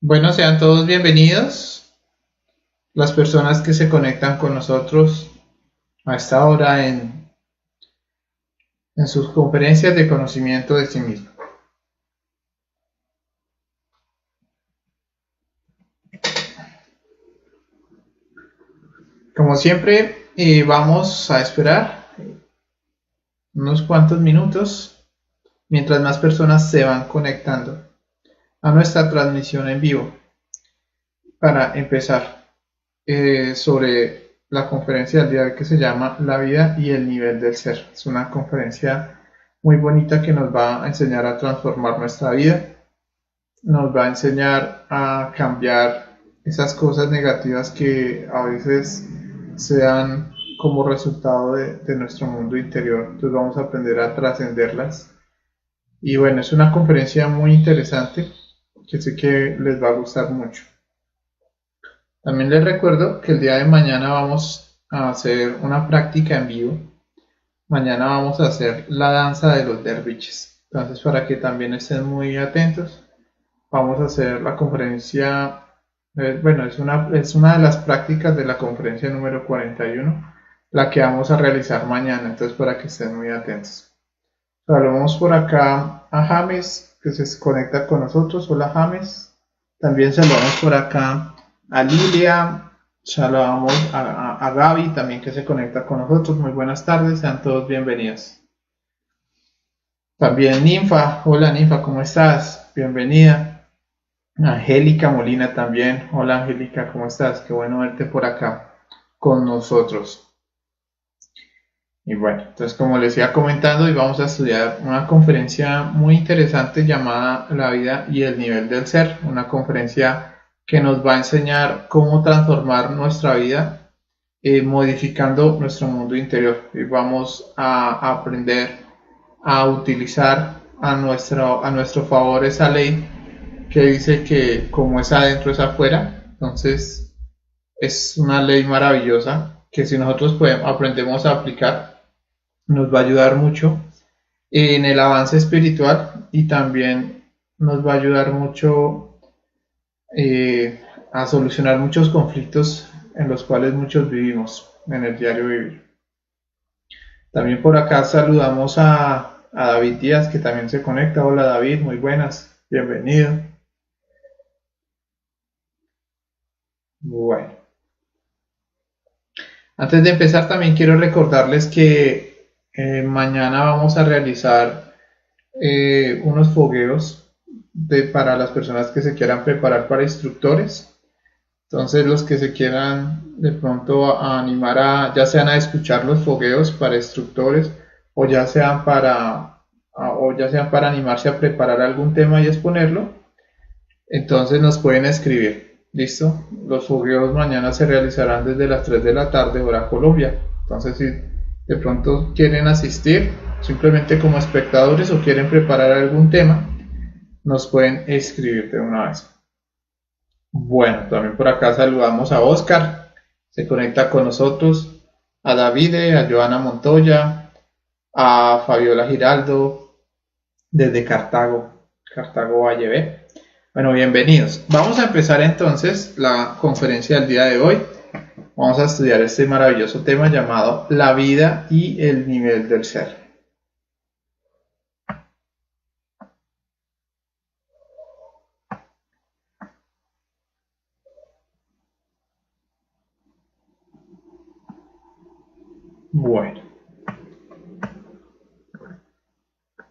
Bueno, sean todos bienvenidos, las personas que se conectan con nosotros a esta hora en sus conferencias de conocimiento de sí mismo. Como siempre, vamos a esperar unos cuantos minutos mientras más personas se van conectando a nuestra transmisión en vivo para empezar sobre la conferencia del día de hoy que se llama La vida y el nivel del ser. Es una conferencia muy bonita que nos va a enseñar a transformar nuestra vida, nos va a enseñar a cambiar esas cosas negativas que a veces se dan como resultado de nuestro mundo interior. Entonces vamos a aprender a trascenderlas. Y bueno, es una conferencia muy interesante que sé que les va a gustar mucho. También les recuerdo que el día de mañana vamos a hacer una práctica en vivo. Mañana vamos a hacer la danza de los derviches. Entonces, para que también estén muy atentos, vamos a hacer la conferencia. Bueno, es una de las prácticas de la conferencia número 41, la que vamos a realizar mañana. Entonces, para que estén muy atentos. Saludamos por acá a James, que se conecta con nosotros. Hola, James. También saludamos por acá a Lilia, saludamos a Gaby también que se conecta con nosotros. Muy buenas tardes, sean todos bienvenidos. También Ninfa, hola Ninfa, ¿cómo estás? Bienvenida. Angélica Molina también, hola Angélica, ¿cómo estás? Qué bueno verte por acá con nosotros. Y bueno, entonces como les iba comentando, hoy vamos a estudiar una conferencia muy interesante llamada La vida y el nivel del ser, una conferencia que nos va a enseñar cómo transformar nuestra vida modificando nuestro mundo interior. Y vamos a aprender a utilizar a nuestro favor esa ley que dice que como es adentro es afuera. Entonces es una ley maravillosa que si nosotros aprendemos a aplicar, nos va a ayudar mucho en el avance espiritual y también nos va a ayudar mucho a solucionar muchos conflictos en los cuales muchos vivimos en el diario vivir. También por acá saludamos a David Díaz, que también se conecta. Hola David, muy buenas, bienvenido. Bueno, antes de empezar también quiero recordarles que mañana vamos a realizar unos fogueos para las personas que se quieran preparar para instructores. Entonces los que se quieran de pronto a animar ya sean a escuchar los fogueos para instructores o ya sean para animarse a preparar algún tema y exponerlo, entonces nos pueden escribir. ¿Listo? Los fogueos mañana se realizarán desde las 3 de la tarde hora Colombia. Entonces si de pronto quieren asistir simplemente como espectadores o quieren preparar algún tema, nos pueden escribir de una vez. Bueno, también por acá saludamos a Oscar, se conecta con nosotros, a Davide, a Joana Montoya, a Fabiola Giraldo, desde Cartago Valle B. Bueno, bienvenidos. Vamos a empezar entonces la conferencia del día de hoy. Vamos a estudiar este maravilloso tema llamado La vida y el nivel del ser.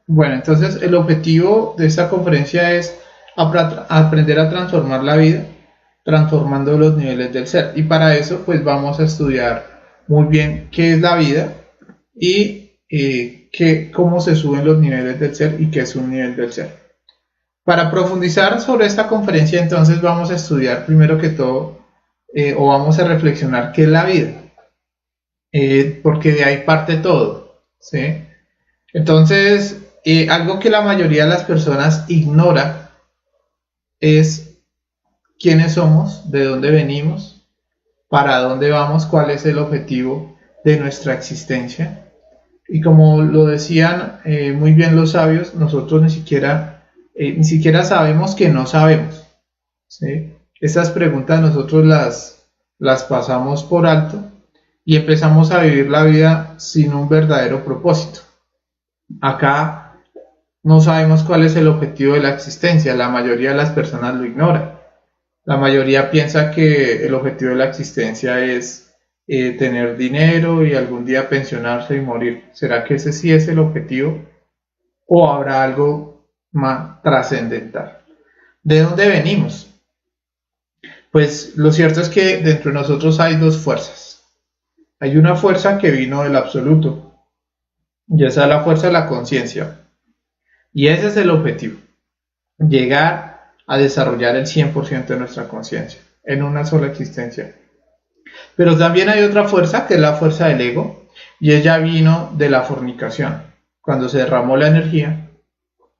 Bueno, entonces el objetivo de esta conferencia es aprender a transformar la vida, transformando los niveles del ser. Y para eso, pues vamos a estudiar muy bien qué es la vida y cómo se suben los niveles del ser y qué es un nivel del ser. Para profundizar sobre esta conferencia, entonces vamos a estudiar primero que todo, o vamos a reflexionar qué es la vida, porque de ahí parte todo, ¿sí? Entonces, algo que la mayoría de las personas ignora es quiénes somos, de dónde venimos, para dónde vamos, cuál es el objetivo de nuestra existencia. Y como lo decían muy bien los sabios, nosotros ni siquiera sabemos que no sabemos, ¿sí? Estas preguntas nosotros las pasamos por alto y empezamos a vivir la vida sin un verdadero propósito. Acá no sabemos cuál es el objetivo de la existencia, la mayoría de las personas lo ignoran. La mayoría piensa que el objetivo de la existencia es tener dinero y algún día pensionarse y morir. ¿Será que ese sí es el objetivo? ¿O habrá algo más trascendental? ¿De dónde venimos? Pues lo cierto es que dentro de nosotros hay dos fuerzas. Hay una fuerza que vino del absoluto, y esa es la fuerza de la conciencia. Y ese es el objetivo, llegar a desarrollar el 100% de nuestra conciencia en una sola existencia. Pero también hay otra fuerza, que es la fuerza del ego, y ella vino de la fornicación. Cuando se derramó la energía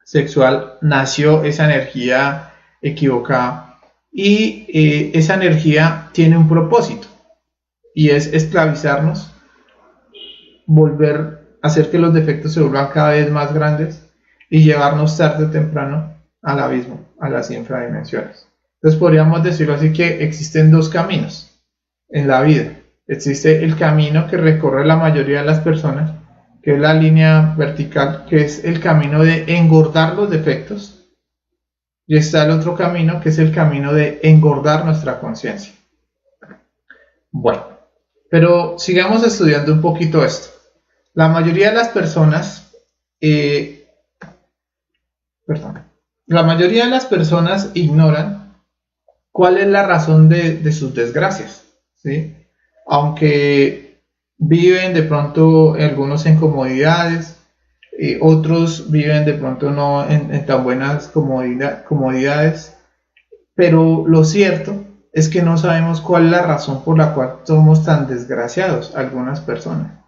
sexual, nació esa energía equivocada, y esa energía tiene un propósito, y es esclavizarnos, volver a hacer que los defectos se vuelvan cada vez más grandes y llevarnos tarde o temprano al abismo, a las infradimensiones. Entonces podríamos decirlo así, que existen dos caminos en la vida. Existe el camino que recorre la mayoría de las personas, que es la línea vertical, que es el camino de engordar los defectos, y está el otro camino, que es el camino de engordar nuestra conciencia. Bueno, pero sigamos estudiando un poquito esto. La mayoría de las personas, la mayoría de las personas ignoran cuál es la razón de sus desgracias, ¿sí? Aunque viven de pronto algunos en comodidades, otros viven de pronto no en tan buenas comodidades, pero lo cierto es que no sabemos cuál es la razón por la cual somos tan desgraciados algunas personas.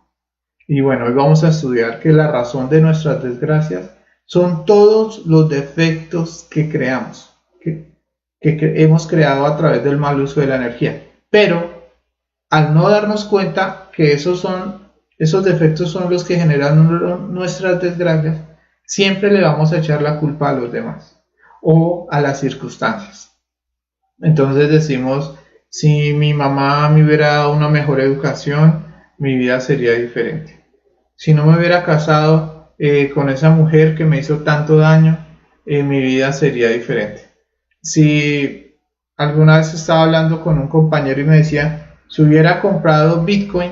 Y bueno, hoy vamos a estudiar que la razón de nuestras desgracias son todos los defectos que creamos, que hemos creado a través del mal uso de la energía. Pero al no darnos cuenta que esos defectos son los que generan nuestras desgracias, siempre le vamos a echar la culpa a los demás o a las circunstancias. Entonces decimos, si mi mamá me hubiera dado una mejor educación, mi vida sería diferente. Si no me hubiera casado con esa mujer que me hizo tanto daño, mi vida sería diferente. Si alguna vez estaba hablando con un compañero y me decía, si hubiera comprado Bitcoin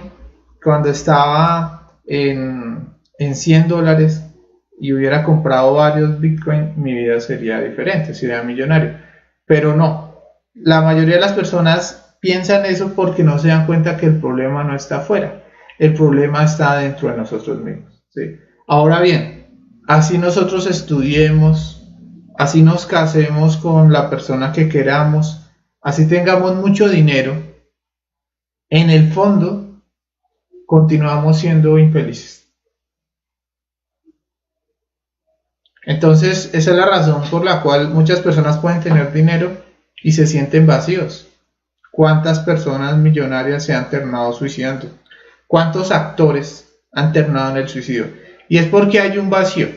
cuando estaba en $100 y hubiera comprado varios Bitcoin, mi vida sería diferente, sería millonario. Pero no, la mayoría de las personas piensan eso porque no se dan cuenta que el problema no está afuera, el problema está dentro de nosotros mismos, ¿sí? Ahora bien, así nosotros estudiemos, así nos casemos con la persona que queramos, así tengamos mucho dinero, en el fondo continuamos siendo infelices. Entonces, esa es la razón por la cual muchas personas pueden tener dinero y se sienten vacíos. ¿Cuántas personas millonarias se han terminado suicidando? ¿Cuántos actores han terminado en el suicidio? Y es porque hay un vacío.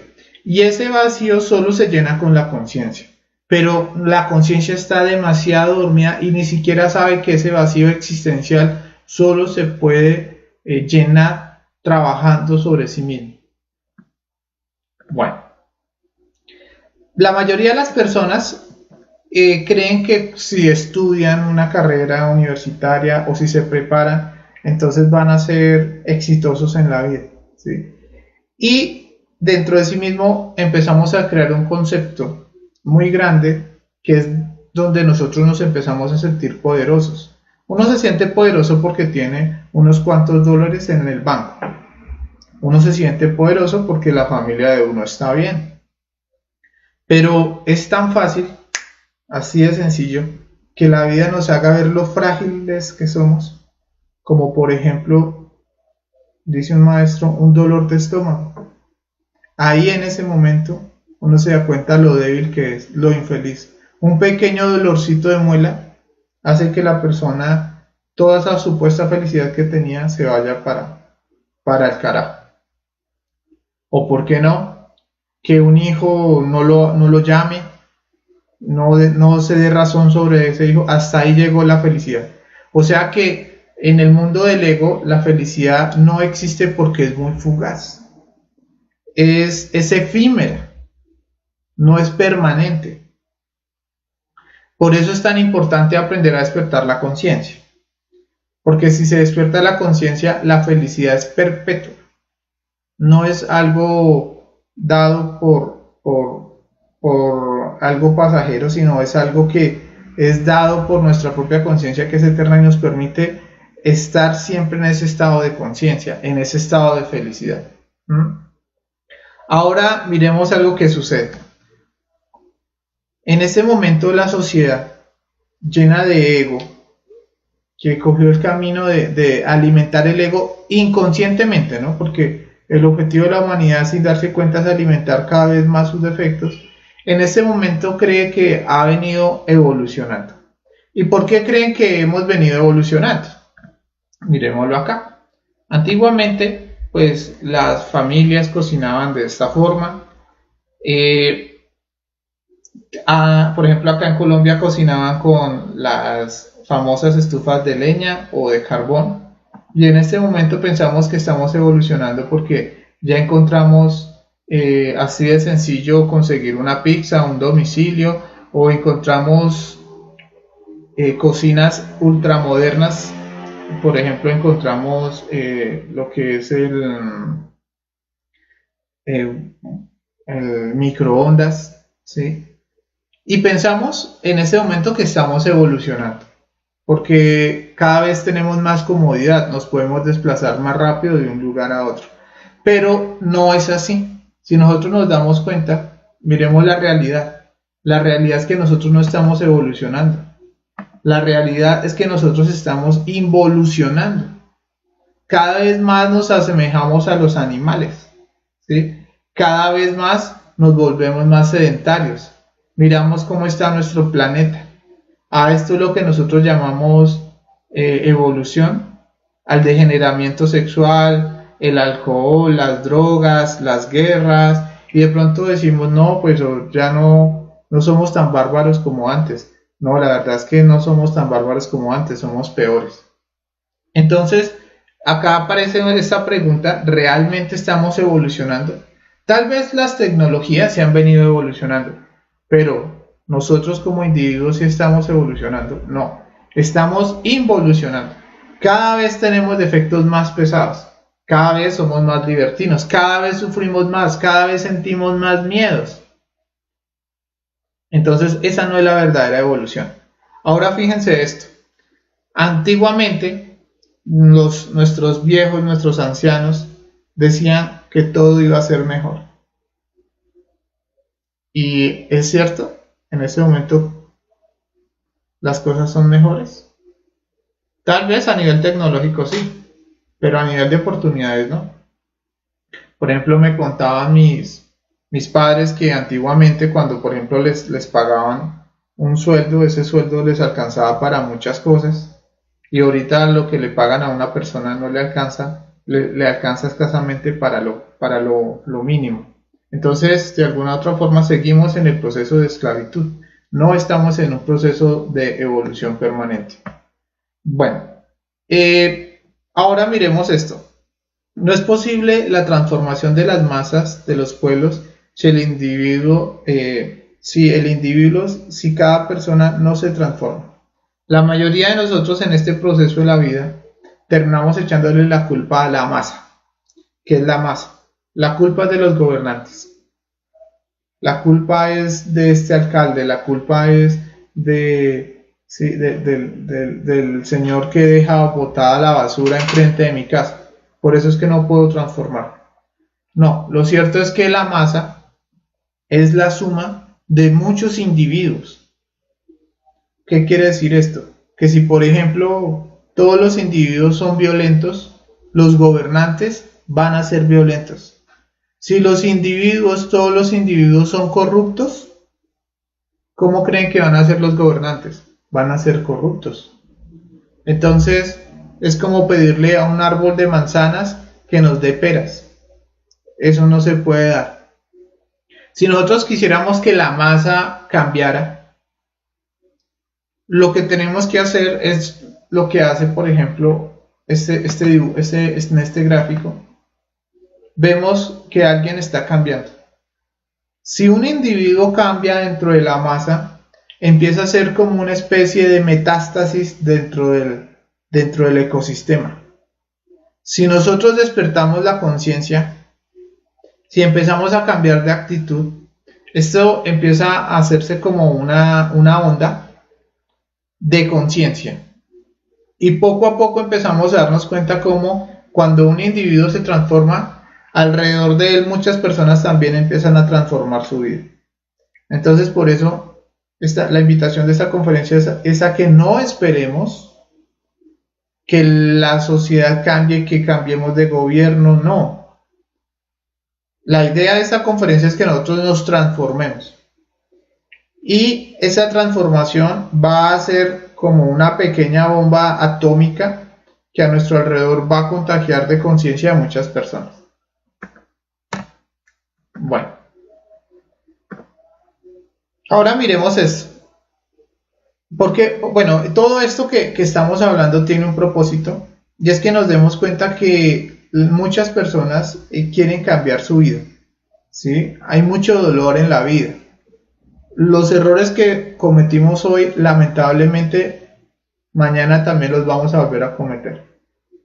Y ese vacío solo se llena con la conciencia. Pero la conciencia está demasiado dormida y ni siquiera sabe que ese vacío existencial solo se puede llenar trabajando sobre sí mismo. Bueno, la mayoría de las personas creen que si estudian una carrera universitaria o si se preparan, entonces van a ser exitosos en la vida, ¿sí? Y dentro de sí mismo empezamos a crear un concepto muy grande, que es donde nosotros nos empezamos a sentir poderosos. Uno se siente poderoso porque tiene unos cuantos dólares en el banco. Uno se siente poderoso porque la familia de uno está bien. Pero es tan fácil, así de sencillo, que la vida nos haga ver lo frágiles que somos, como por ejemplo, dice un maestro, un dolor de estómago. Ahí en ese momento uno se da cuenta lo débil que es, lo infeliz. Un pequeño dolorcito de muela hace que la persona, toda esa supuesta felicidad que tenía, se vaya para el carajo. O por qué no, que un hijo no lo llame, no se dé razón sobre ese hijo, hasta ahí llegó la felicidad. O sea que en el mundo del ego la felicidad no existe porque es muy fugaz, es efímera, no es permanente. Por eso es tan importante aprender a despertar la conciencia, porque si se despierta la conciencia, la felicidad es perpetua, no es algo dado por algo pasajero, sino es algo que es dado por nuestra propia conciencia, que es eterna y nos permite estar siempre en ese estado de conciencia, en ese estado de felicidad. ¿Mm? Ahora miremos algo que sucede. En este momento la sociedad llena de ego, que cogió el camino de alimentar el ego inconscientemente, ¿no? Porque el objetivo de la humanidad, sin darse cuenta, es alimentar cada vez más sus defectos. En este momento cree que ha venido evolucionando. ¿Y por qué creen que hemos venido evolucionando? Miremoslo acá. Antiguamente, pues las familias cocinaban de esta forma. Por ejemplo, acá en Colombia cocinaban con las famosas estufas de leña o de carbón. Y en este momento pensamos que estamos evolucionando porque ya encontramos así de sencillo conseguir una pizza, un domicilio, o encontramos cocinas ultramodernas. Por ejemplo, encontramos lo que es eh, el microondas, ¿sí? Y pensamos en ese momento que estamos evolucionando, porque cada vez tenemos más comodidad, nos podemos desplazar más rápido de un lugar a otro. Pero no es así. Si nosotros nos damos cuenta, miremos la realidad. La realidad es que nosotros no estamos evolucionando. La realidad es que nosotros estamos involucionando. Cada vez más nos asemejamos a los animales, ¿sí? Cada vez más nos volvemos más sedentarios. Miramos cómo está nuestro planeta. A esto es lo que nosotros llamamos evolución, al degeneramiento sexual, el alcohol, las drogas, las guerras, y de pronto decimos, no, pues ya no somos tan bárbaros como antes. No, la verdad es que no somos tan bárbaros como antes, somos peores. Entonces, acá aparece esta pregunta, ¿realmente estamos evolucionando? Tal vez las tecnologías se han venido evolucionando, pero nosotros como individuos sí estamos evolucionando. No, estamos involucionando. Cada vez tenemos defectos más pesados, cada vez somos más libertinos, cada vez sufrimos más, cada vez sentimos más miedos. Entonces, esa no es la verdadera evolución. Ahora fíjense esto. Antiguamente, nuestros viejos, nuestros ancianos, decían que todo iba a ser mejor. Y es cierto, en ese momento las cosas son mejores. Tal vez a nivel tecnológico sí, pero a nivel de oportunidades no. Por ejemplo, me contaban mis padres que antiguamente cuando, por ejemplo, les pagaban un sueldo, ese sueldo les alcanzaba para muchas cosas. Y ahorita lo que le pagan a una persona no le alcanza, le alcanza escasamente para lo mínimo. Entonces, de alguna otra forma, seguimos en el proceso de esclavitud. No estamos en un proceso de evolución permanente. Bueno, ahora miremos esto. No es posible la transformación de las masas, de los pueblos, si el individuo, si cada persona no se transforma. La mayoría de nosotros en este proceso de la vida terminamos echándole la culpa a la masa. ¿Qué es la masa? La culpa es de los gobernantes. La culpa es de este alcalde, la culpa es del señor que deja botada la basura enfrente de mi casa. Por eso es que no puedo transformar. No, lo cierto es que la masa es la suma de muchos individuos. ¿Qué quiere decir esto? Que si, por ejemplo, todos los individuos son violentos, los gobernantes van a ser violentos. Si todos los individuos son corruptos, ¿cómo creen que van a ser los gobernantes? Van a ser corruptos. Entonces, es como pedirle a un árbol de manzanas que nos dé peras. Eso no se puede dar. Si nosotros quisiéramos que la masa cambiara, lo que tenemos que hacer es lo que hace, por ejemplo, en este gráfico. Vemos que alguien está cambiando. Si un individuo cambia dentro de la masa, empieza a ser como una especie de metástasis dentro del ecosistema. Si nosotros despertamos la conciencia, si empezamos a cambiar de actitud, esto empieza a hacerse como una onda de conciencia. Y poco a poco empezamos a darnos cuenta cómo cuando un individuo se transforma, alrededor de él muchas personas también empiezan a transformar su vida. Entonces, por eso la invitación de esta conferencia es a que no esperemos que la sociedad cambie, que cambiemos de gobierno, no. La idea de esta conferencia es que nosotros nos transformemos. Y esa transformación va a ser como una pequeña bomba atómica que a nuestro alrededor va a contagiar de conciencia a muchas personas. Bueno, ahora miremos esto. Porque, bueno, todo esto que estamos hablando tiene un propósito, y es que nos demos cuenta que muchas personas quieren cambiar su vida, ¿sí? Hay mucho dolor en la vida. Los errores que cometimos hoy, lamentablemente, mañana también los vamos a volver a cometer,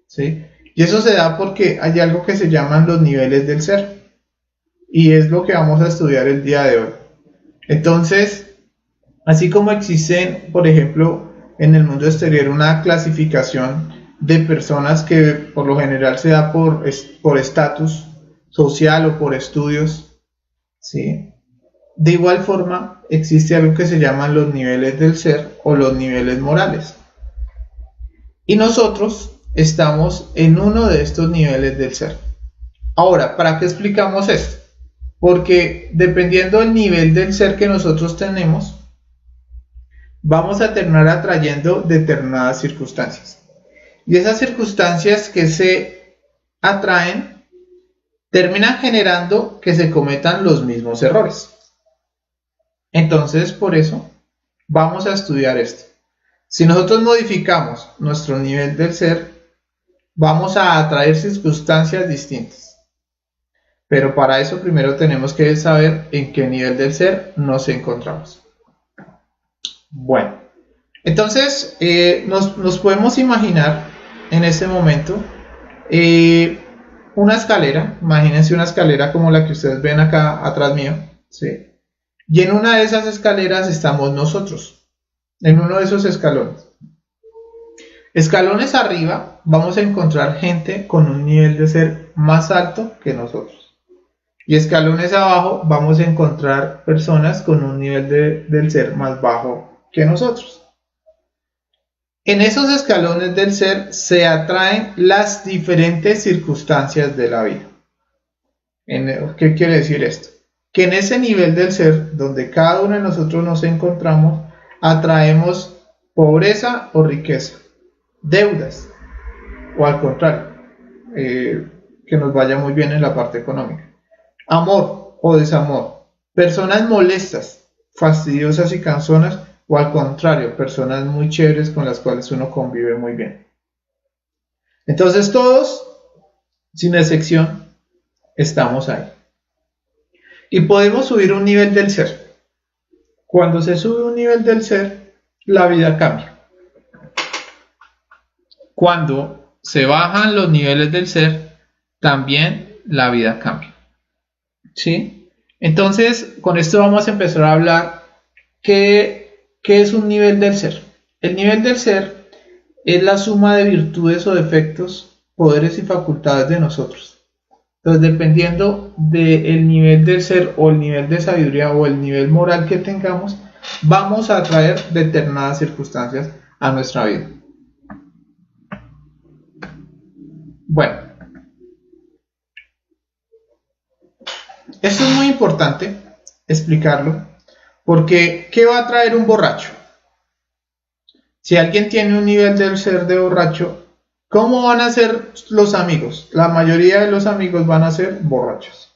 ¿sí? Y eso se da porque hay algo que se llaman los niveles del ser, y es lo que vamos a estudiar el día de hoy. Entonces, así como existen, por ejemplo, en el mundo exterior una clasificación de personas que por lo general se da por estatus social o por estudios, ¿sí? De igual forma, existe algo que se llaman los niveles del ser o los niveles morales. Y nosotros estamos en uno de estos niveles del ser. Ahora, ¿para qué explicamos esto? Porque dependiendo del nivel del ser que nosotros tenemos, vamos a terminar atrayendo determinadas circunstancias. Y esas circunstancias que se atraen terminan generando que se cometan los mismos errores. Entonces, por eso, vamos a estudiar esto. Si nosotros modificamos nuestro nivel del ser, vamos a atraer circunstancias distintas. Pero para eso primero tenemos que saber en qué nivel del ser nos encontramos. Bueno, entonces nos podemos imaginar en este momento una escalera. Imagínense una escalera como la que ustedes ven acá atrás mío, ¿sí? Y en una de esas escaleras estamos nosotros, en uno de esos escalones. Escalones arriba vamos a encontrar gente con un nivel de ser más alto que nosotros. Y escalones abajo vamos a encontrar personas con un nivel del ser más bajo que nosotros. En esos escalones del ser se atraen las diferentes circunstancias de la vida. ¿Qué quiere decir esto? Que en ese nivel del ser, donde cada uno de nosotros nos encontramos, atraemos pobreza o riqueza, deudas, o al contrario, que nos vaya muy bien en la parte económica, amor o desamor, personas molestas, fastidiosas y cansonas, o al contrario, personas muy chéveres con las cuales uno convive muy bien. Entonces todos, sin excepción, estamos ahí. Y podemos subir un nivel del ser. Cuando se sube un nivel del ser, la vida cambia. Cuando se bajan los niveles del ser, también la vida cambia. ¿Sí? Entonces, con esto vamos a empezar a hablar qué es un nivel del ser. El nivel del ser es la suma de virtudes o defectos, poderes y facultades de nosotros. Entonces, dependiendo del nivel del ser o el nivel de sabiduría o el nivel moral que tengamos, vamos a atraer determinadas circunstancias a nuestra vida. Bueno, esto es muy importante explicarlo, porque ¿qué va a traer un borracho? Si alguien tiene un nivel del ser de borracho, ¿cómo van a ser los amigos? La mayoría de los amigos van a ser borrachos.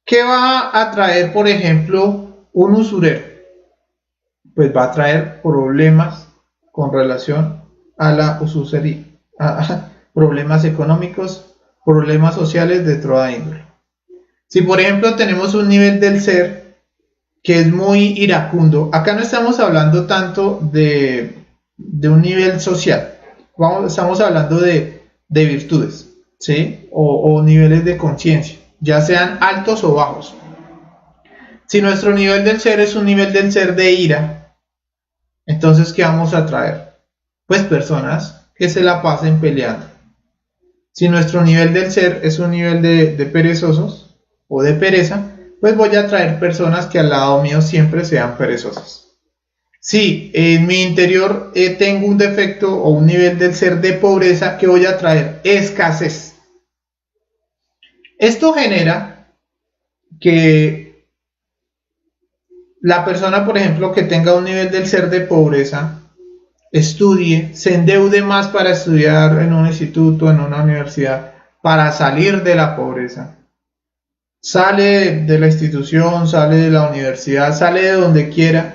¿Qué va a traer, por ejemplo, un usurero? pues va a traer problemas con relación a la usurería, problemas económicos, problemas sociales de toda índole. Si por ejemplo tenemos un nivel del ser que es muy iracundo, acá no estamos hablando tanto de un nivel social, estamos hablando de virtudes, ¿sí? O niveles de conciencia, ya sean altos o bajos. Si nuestro nivel del ser es un nivel del ser de ira, entonces ¿qué vamos a traer? Pues personas que se la pasen peleando. Si nuestro nivel del ser es un nivel de perezosos o de pereza, pues voy a traer personas que al lado mío siempre sean perezosas. Si en mi interior tengo un defecto o un nivel del ser de pobreza, ¿qué voy a traer? Escasez. Esto genera que la persona, por ejemplo, que tenga un nivel del ser de pobreza, estudie, se endeude más para estudiar en un instituto, en una universidad, para salir de la pobreza. Sale de la institución, sale de la universidad, sale de donde quiera,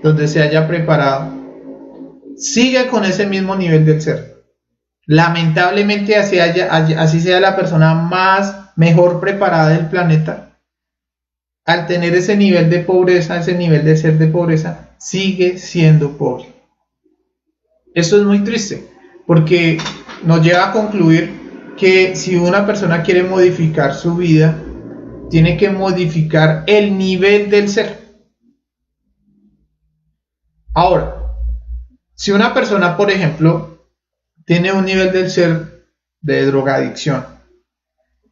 donde se haya preparado, sigue con ese mismo nivel del ser. Lamentablemente así sea la persona más mejor preparada del planeta, al tener ese nivel de pobreza, ese nivel de ser de pobreza, sigue siendo pobre. Esto es muy triste, porque nos lleva a concluir que si una persona quiere modificar su vida, tiene que modificar el nivel del ser. Ahora, si una persona, por ejemplo, tiene un nivel del ser de drogadicción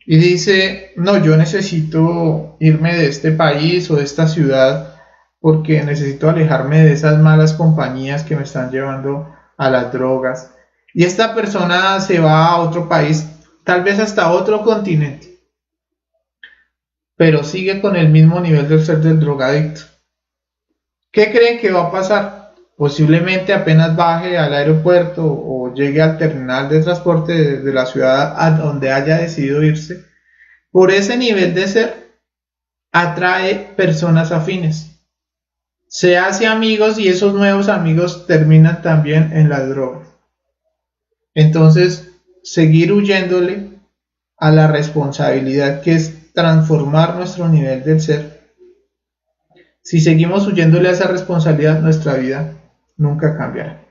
y dice, no, yo necesito irme de este país o de esta ciudad porque necesito alejarme de esas malas compañías que me están llevando a las drogas. Y esta persona se va a otro país, tal vez hasta otro continente, pero sigue con el mismo nivel del ser del drogadicto. ¿Qué creen que va a pasar? Posiblemente apenas baje al aeropuerto o llegue al terminal de transporte de la ciudad a donde haya decidido irse, por ese nivel de ser atrae personas afines. Se hace amigos y esos nuevos amigos terminan también en las drogas. Entonces, seguir huyéndole a la responsabilidad que es transformar nuestro nivel del ser. Si seguimos huyéndole a esa responsabilidad, nuestra vida nunca cambiará.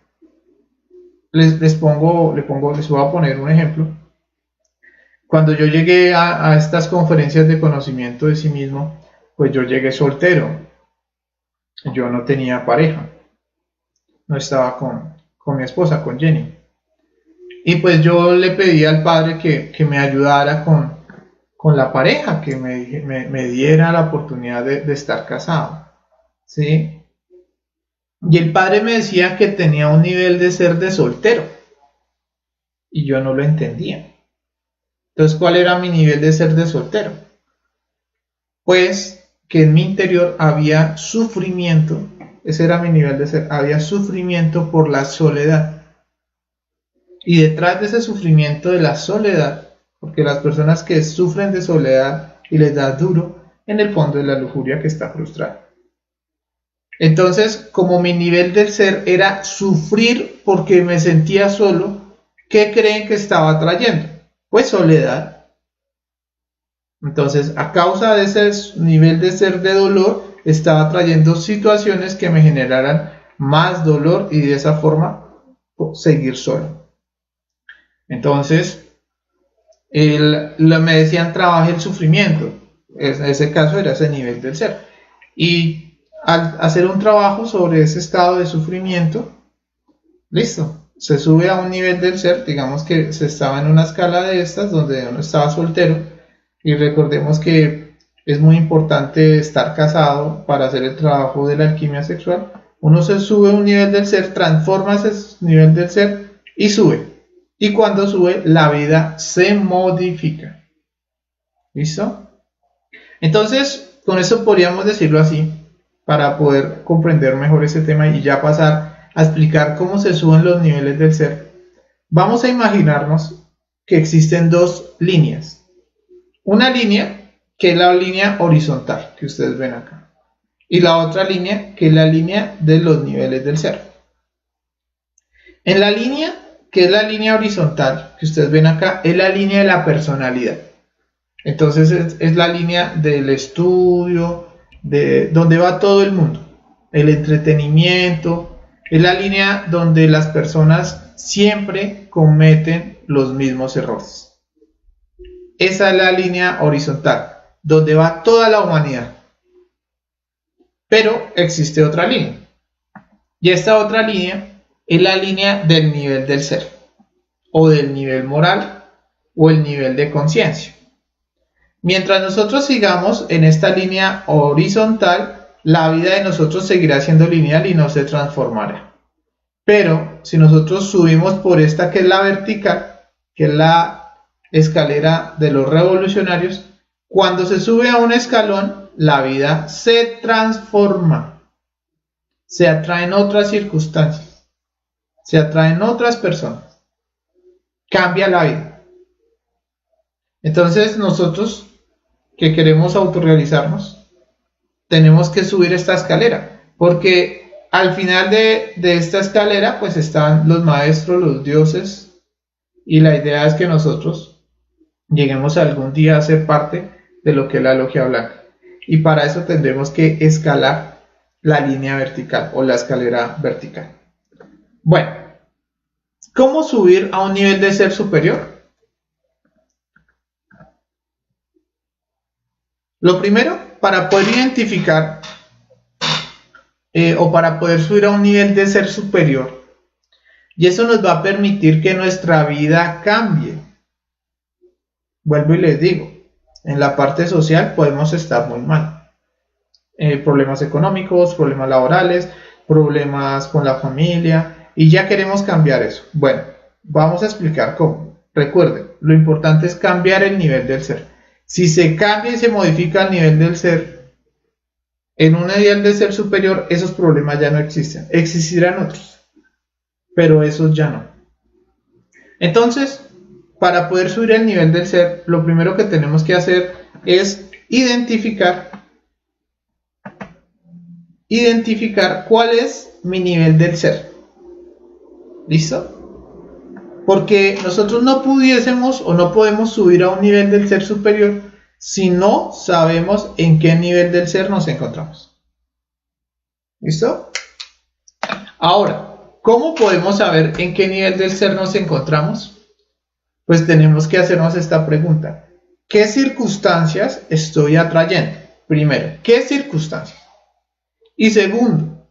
Les voy a poner un ejemplo. Cuando yo llegué a estas conferencias de conocimiento de sí mismo, pues yo llegué soltero. Yo no tenía pareja. No estaba con mi esposa, con Jenny. Y pues yo le pedí al padre que me ayudara con la pareja, que me diera la oportunidad de estar casado. ¿Sí? Y el padre me decía que tenía un nivel de ser de soltero. Y yo no lo entendía. Entonces, ¿cuál era mi nivel de ser de soltero? Pues que en mi interior había sufrimiento, ese era mi nivel de ser, había sufrimiento por la soledad. Y detrás de ese sufrimiento de la soledad, porque las personas que sufren de soledad y les da duro, en el fondo es la lujuria que está frustrada. Entonces, como mi nivel del ser era sufrir porque me sentía solo, ¿qué creen que estaba trayendo? Pues soledad. Entonces, a causa de ese nivel de ser de dolor, estaba trayendo situaciones que me generaran más dolor y de esa forma seguir solo. Entonces, me decían trabaje el sufrimiento. En ese caso era ese nivel del ser. Y al hacer un trabajo sobre ese estado de sufrimiento, listo, se sube a un nivel del ser, digamos que se estaba en una escala de estas donde uno estaba soltero y recordemos que es muy importante estar casado para hacer el trabajo de la alquimia sexual. Uno se sube a un nivel del ser, transforma ese nivel del ser y sube. Y cuando sube, la vida se modifica. ¿Listo? Entonces, con eso podríamos decirlo así, para poder comprender mejor ese tema y ya pasar a explicar cómo se suben los niveles del ser. Vamos a imaginarnos que existen dos líneas. Una línea que es la línea horizontal que ustedes ven acá. y la otra línea que es la línea de los niveles del ser. En la línea, que es la línea horizontal, que ustedes ven acá, es la línea de la personalidad. Entonces es la línea del estudio, de donde va todo el mundo, el entretenimiento, es la línea donde las personas siempre cometen los mismos errores. Esa es la línea horizontal, donde va toda la humanidad. Pero existe otra línea, y esta otra línea es la línea del nivel del ser, o del nivel moral, o el nivel de conciencia. Mientras nosotros sigamos en esta línea horizontal, la vida de nosotros seguirá siendo lineal y no se transformará. Pero si nosotros subimos por esta que es la vertical, que es la escalera de los revolucionarios, cuando se sube a un escalón, la vida se transforma. Se atraen otras circunstancias, se atraen otras personas, cambia la vida. Entonces nosotros que queremos autorrealizarnos, tenemos que subir esta escalera, porque al final de esta escalera pues están los maestros, los dioses, y la idea es que nosotros lleguemos algún día a ser parte de lo que es la logia blanca, y para eso tendremos que escalar la línea vertical o la escalera vertical. Bueno, ¿cómo subir a un nivel de ser superior? Lo primero, para poder identificar o para poder subir a un nivel de ser superior, y eso nos va a permitir que nuestra vida cambie. Vuelvo y les digo, en la parte social podemos estar muy mal. Problemas económicos, problemas laborales, problemas con la familia, y ya queremos cambiar eso. Bueno, vamos a explicar cómo. Recuerden, lo importante es cambiar el nivel del ser. Si se cambia y se modifica el nivel del ser, en un nivel de ser superior, esos problemas ya no existen. Existirán otros, pero esos ya no. Entonces, para poder subir el nivel del ser, lo primero que tenemos que hacer es identificar cuál es mi nivel del ser. ¿Listo? Porque nosotros no pudiésemos o no podemos subir a un nivel del ser superior si no sabemos en qué nivel del ser nos encontramos. ¿Listo? Ahora, ¿cómo podemos saber en qué nivel del ser nos encontramos? Pues tenemos que hacernos esta pregunta. ¿Qué circunstancias estoy atrayendo? Primero, ¿qué circunstancias? Y segundo,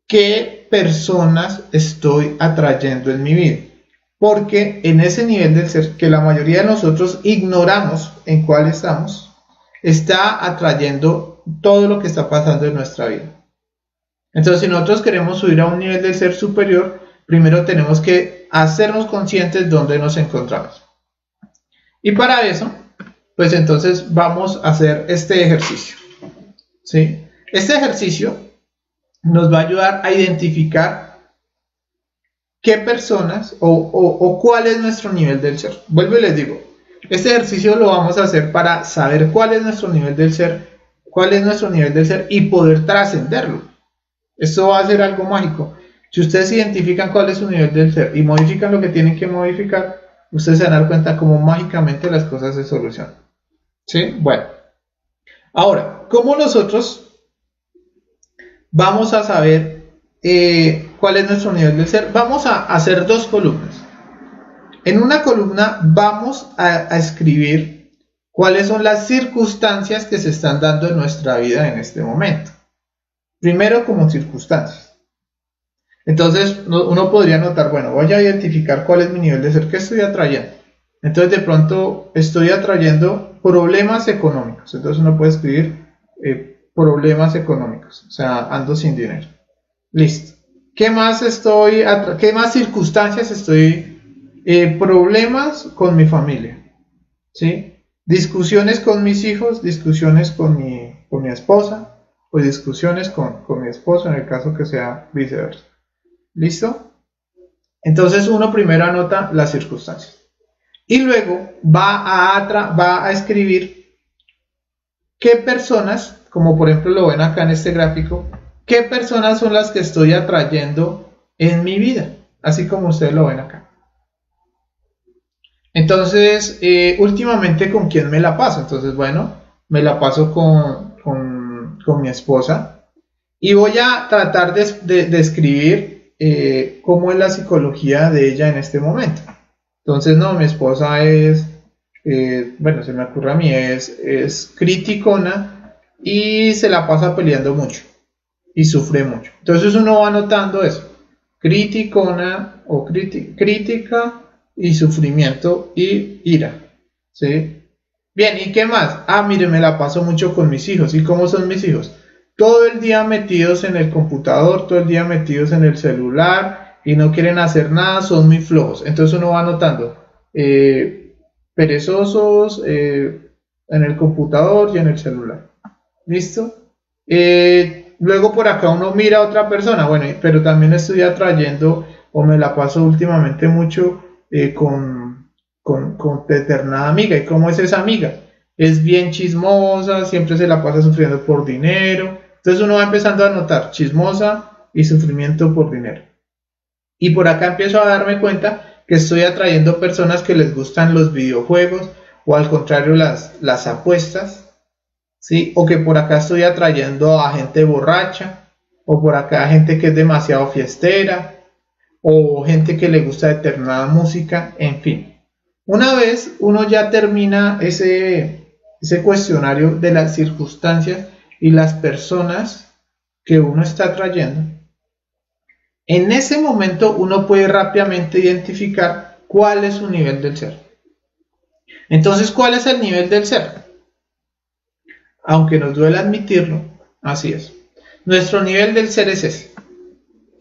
¿qué personas estoy atrayendo en mi vida? Porque en ese nivel del ser, que la mayoría de nosotros ignoramos en cuál estamos, está atrayendo todo lo que está pasando en nuestra vida. Entonces, si nosotros queremos subir a un nivel del ser superior, primero tenemos que hacernos conscientes de dónde nos encontramos. Y para eso, pues entonces vamos a hacer este ejercicio. ¿Sí? Este ejercicio nos va a ayudar a identificar qué personas o cuál es nuestro nivel del ser. Vuelvo y les digo, este ejercicio lo vamos a hacer para saber cuál es nuestro nivel del ser, y poder trascenderlo. Esto va a ser algo mágico. Si ustedes identifican cuál es su nivel del ser y modifican lo que tienen que modificar, ustedes se van a dar cuenta cómo mágicamente las cosas se solucionan. ¿Sí? Bueno. Ahora, ¿cómo nosotros vamos a saber cuál es nuestro nivel del ser? Vamos a hacer dos columnas. En una columna vamos a escribir cuáles son las circunstancias que se están dando en nuestra vida en este momento. Primero, como circunstancias. Entonces, uno podría notar, bueno, voy a identificar cuál es mi nivel de ser, qué estoy atrayendo. Entonces, de pronto, estoy atrayendo problemas económicos. Entonces, uno puede escribir problemas económicos, o sea, ando sin dinero. Listo. ¿Qué más circunstancias estoy? Problemas con mi familia, ¿sí? Discusiones con mis hijos, discusiones con mi esposa, o discusiones con mi esposo, en el caso que sea viceversa. ¿Listo? Entonces uno primero anota las circunstancias y luego va a escribir qué personas, como por ejemplo lo ven acá en este gráfico, qué personas son las que estoy atrayendo en mi vida, así como ustedes lo ven acá. Entonces, últimamente, ¿con quién me la paso? Entonces, bueno, me la paso con mi esposa y voy a tratar de escribir cómo es la psicología de ella en este momento. Entonces, no, mi esposa es, bueno, se me ocurre a mí, es criticona y se la pasa peleando mucho y sufre mucho. Entonces uno va notando eso, criticona o crítica y sufrimiento y ira, ¿sí? Bien, ¿y qué más? Ah, mire, me la paso mucho con mis hijos. ¿Y cómo son mis hijos? Todo el día metidos en el computador, todo el día metidos en el celular y no quieren hacer nada, son muy flojos. Entonces uno va notando perezosos en el computador y en el celular. ¿Listo? Luego por acá uno mira a otra persona, bueno, pero también estoy atrayendo o me la paso últimamente mucho con determinada amiga. ¿Y cómo es esa amiga? Es bien chismosa, siempre se la pasa sufriendo por dinero. Entonces uno va empezando a notar chismosa y sufrimiento por dinero. Y por acá empiezo a darme cuenta que estoy atrayendo personas que les gustan los videojuegos o al contrario las apuestas. ¿Sí? O que por acá estoy atrayendo a gente borracha, o por acá gente que es demasiado fiestera, o gente que le gusta determinada música, en fin. Una vez uno ya termina ese cuestionario de las circunstancias y las personas que uno está atrayendo, en ese momento uno puede rápidamente identificar cuál es su nivel del ser. Entonces, ¿cuál es el nivel del ser? Aunque nos duele admitirlo, así es. Nuestro nivel del ser es ese.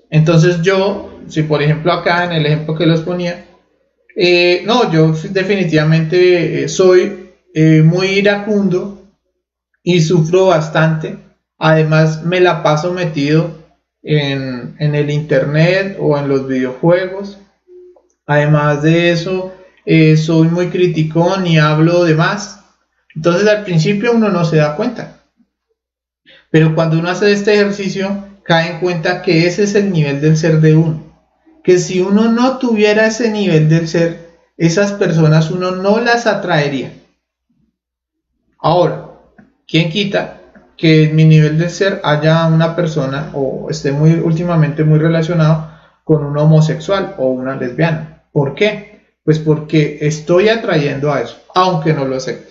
Entonces yo, si por ejemplo acá en el ejemplo que les ponía, no, yo definitivamente soy muy iracundo y sufro bastante. Además me la paso metido en el internet o en los videojuegos. Además de eso, soy muy criticón y hablo de más. Entonces al principio uno no se da cuenta. Pero cuando uno hace este ejercicio, cae en cuenta que ese es el nivel del ser de uno. Que si uno no tuviera ese nivel del ser, esas personas uno no las atraería. Ahora, ¿quién quita que en mi nivel del ser haya una persona o esté muy últimamente muy relacionado con un homosexual o una lesbiana? ¿Por qué? Pues porque estoy atrayendo a eso, aunque no lo acepte.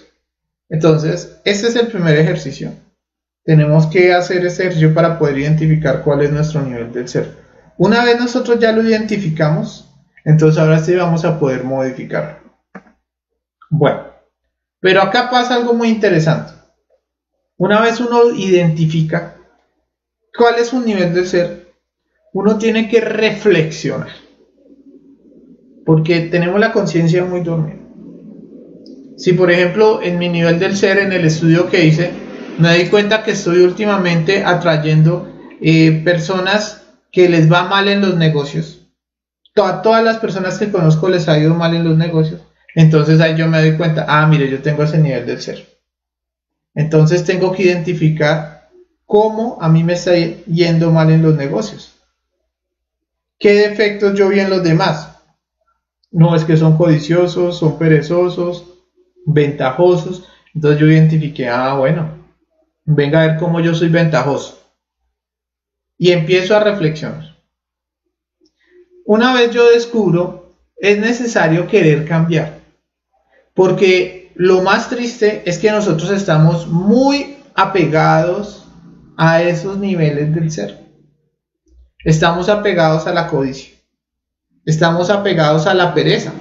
Entonces, este es el primer ejercicio. Tenemos que hacer ese ejercicio para poder identificar cuál es nuestro nivel del ser. Una vez nosotros ya lo identificamos, entonces ahora sí vamos a poder modificarlo. Bueno, pero acá pasa algo muy interesante. Una vez uno identifica cuál es su nivel del ser, uno tiene que reflexionar, porque tenemos la conciencia muy dormida. Si por ejemplo en mi nivel del ser, en el estudio que hice, me di cuenta que estoy últimamente atrayendo personas que les va mal en los negocios. Todas las personas que conozco les ha ido mal en los negocios. Entonces ahí yo me doy cuenta, ah, mire, yo tengo ese nivel del ser. Entonces tengo que identificar cómo a mí me está yendo mal en los negocios. ¿Qué defectos yo vi en los demás? No, es que son codiciosos, son perezosos, ventajosos. Entonces yo identifiqué, ah, bueno, venga a ver cómo yo soy ventajoso. Y empiezo a reflexionar. Una vez yo descubro, es necesario querer cambiar. Porque lo más triste es que nosotros estamos muy apegados a esos niveles del ser. Estamos apegados a la codicia. Estamos apegados a la pereza.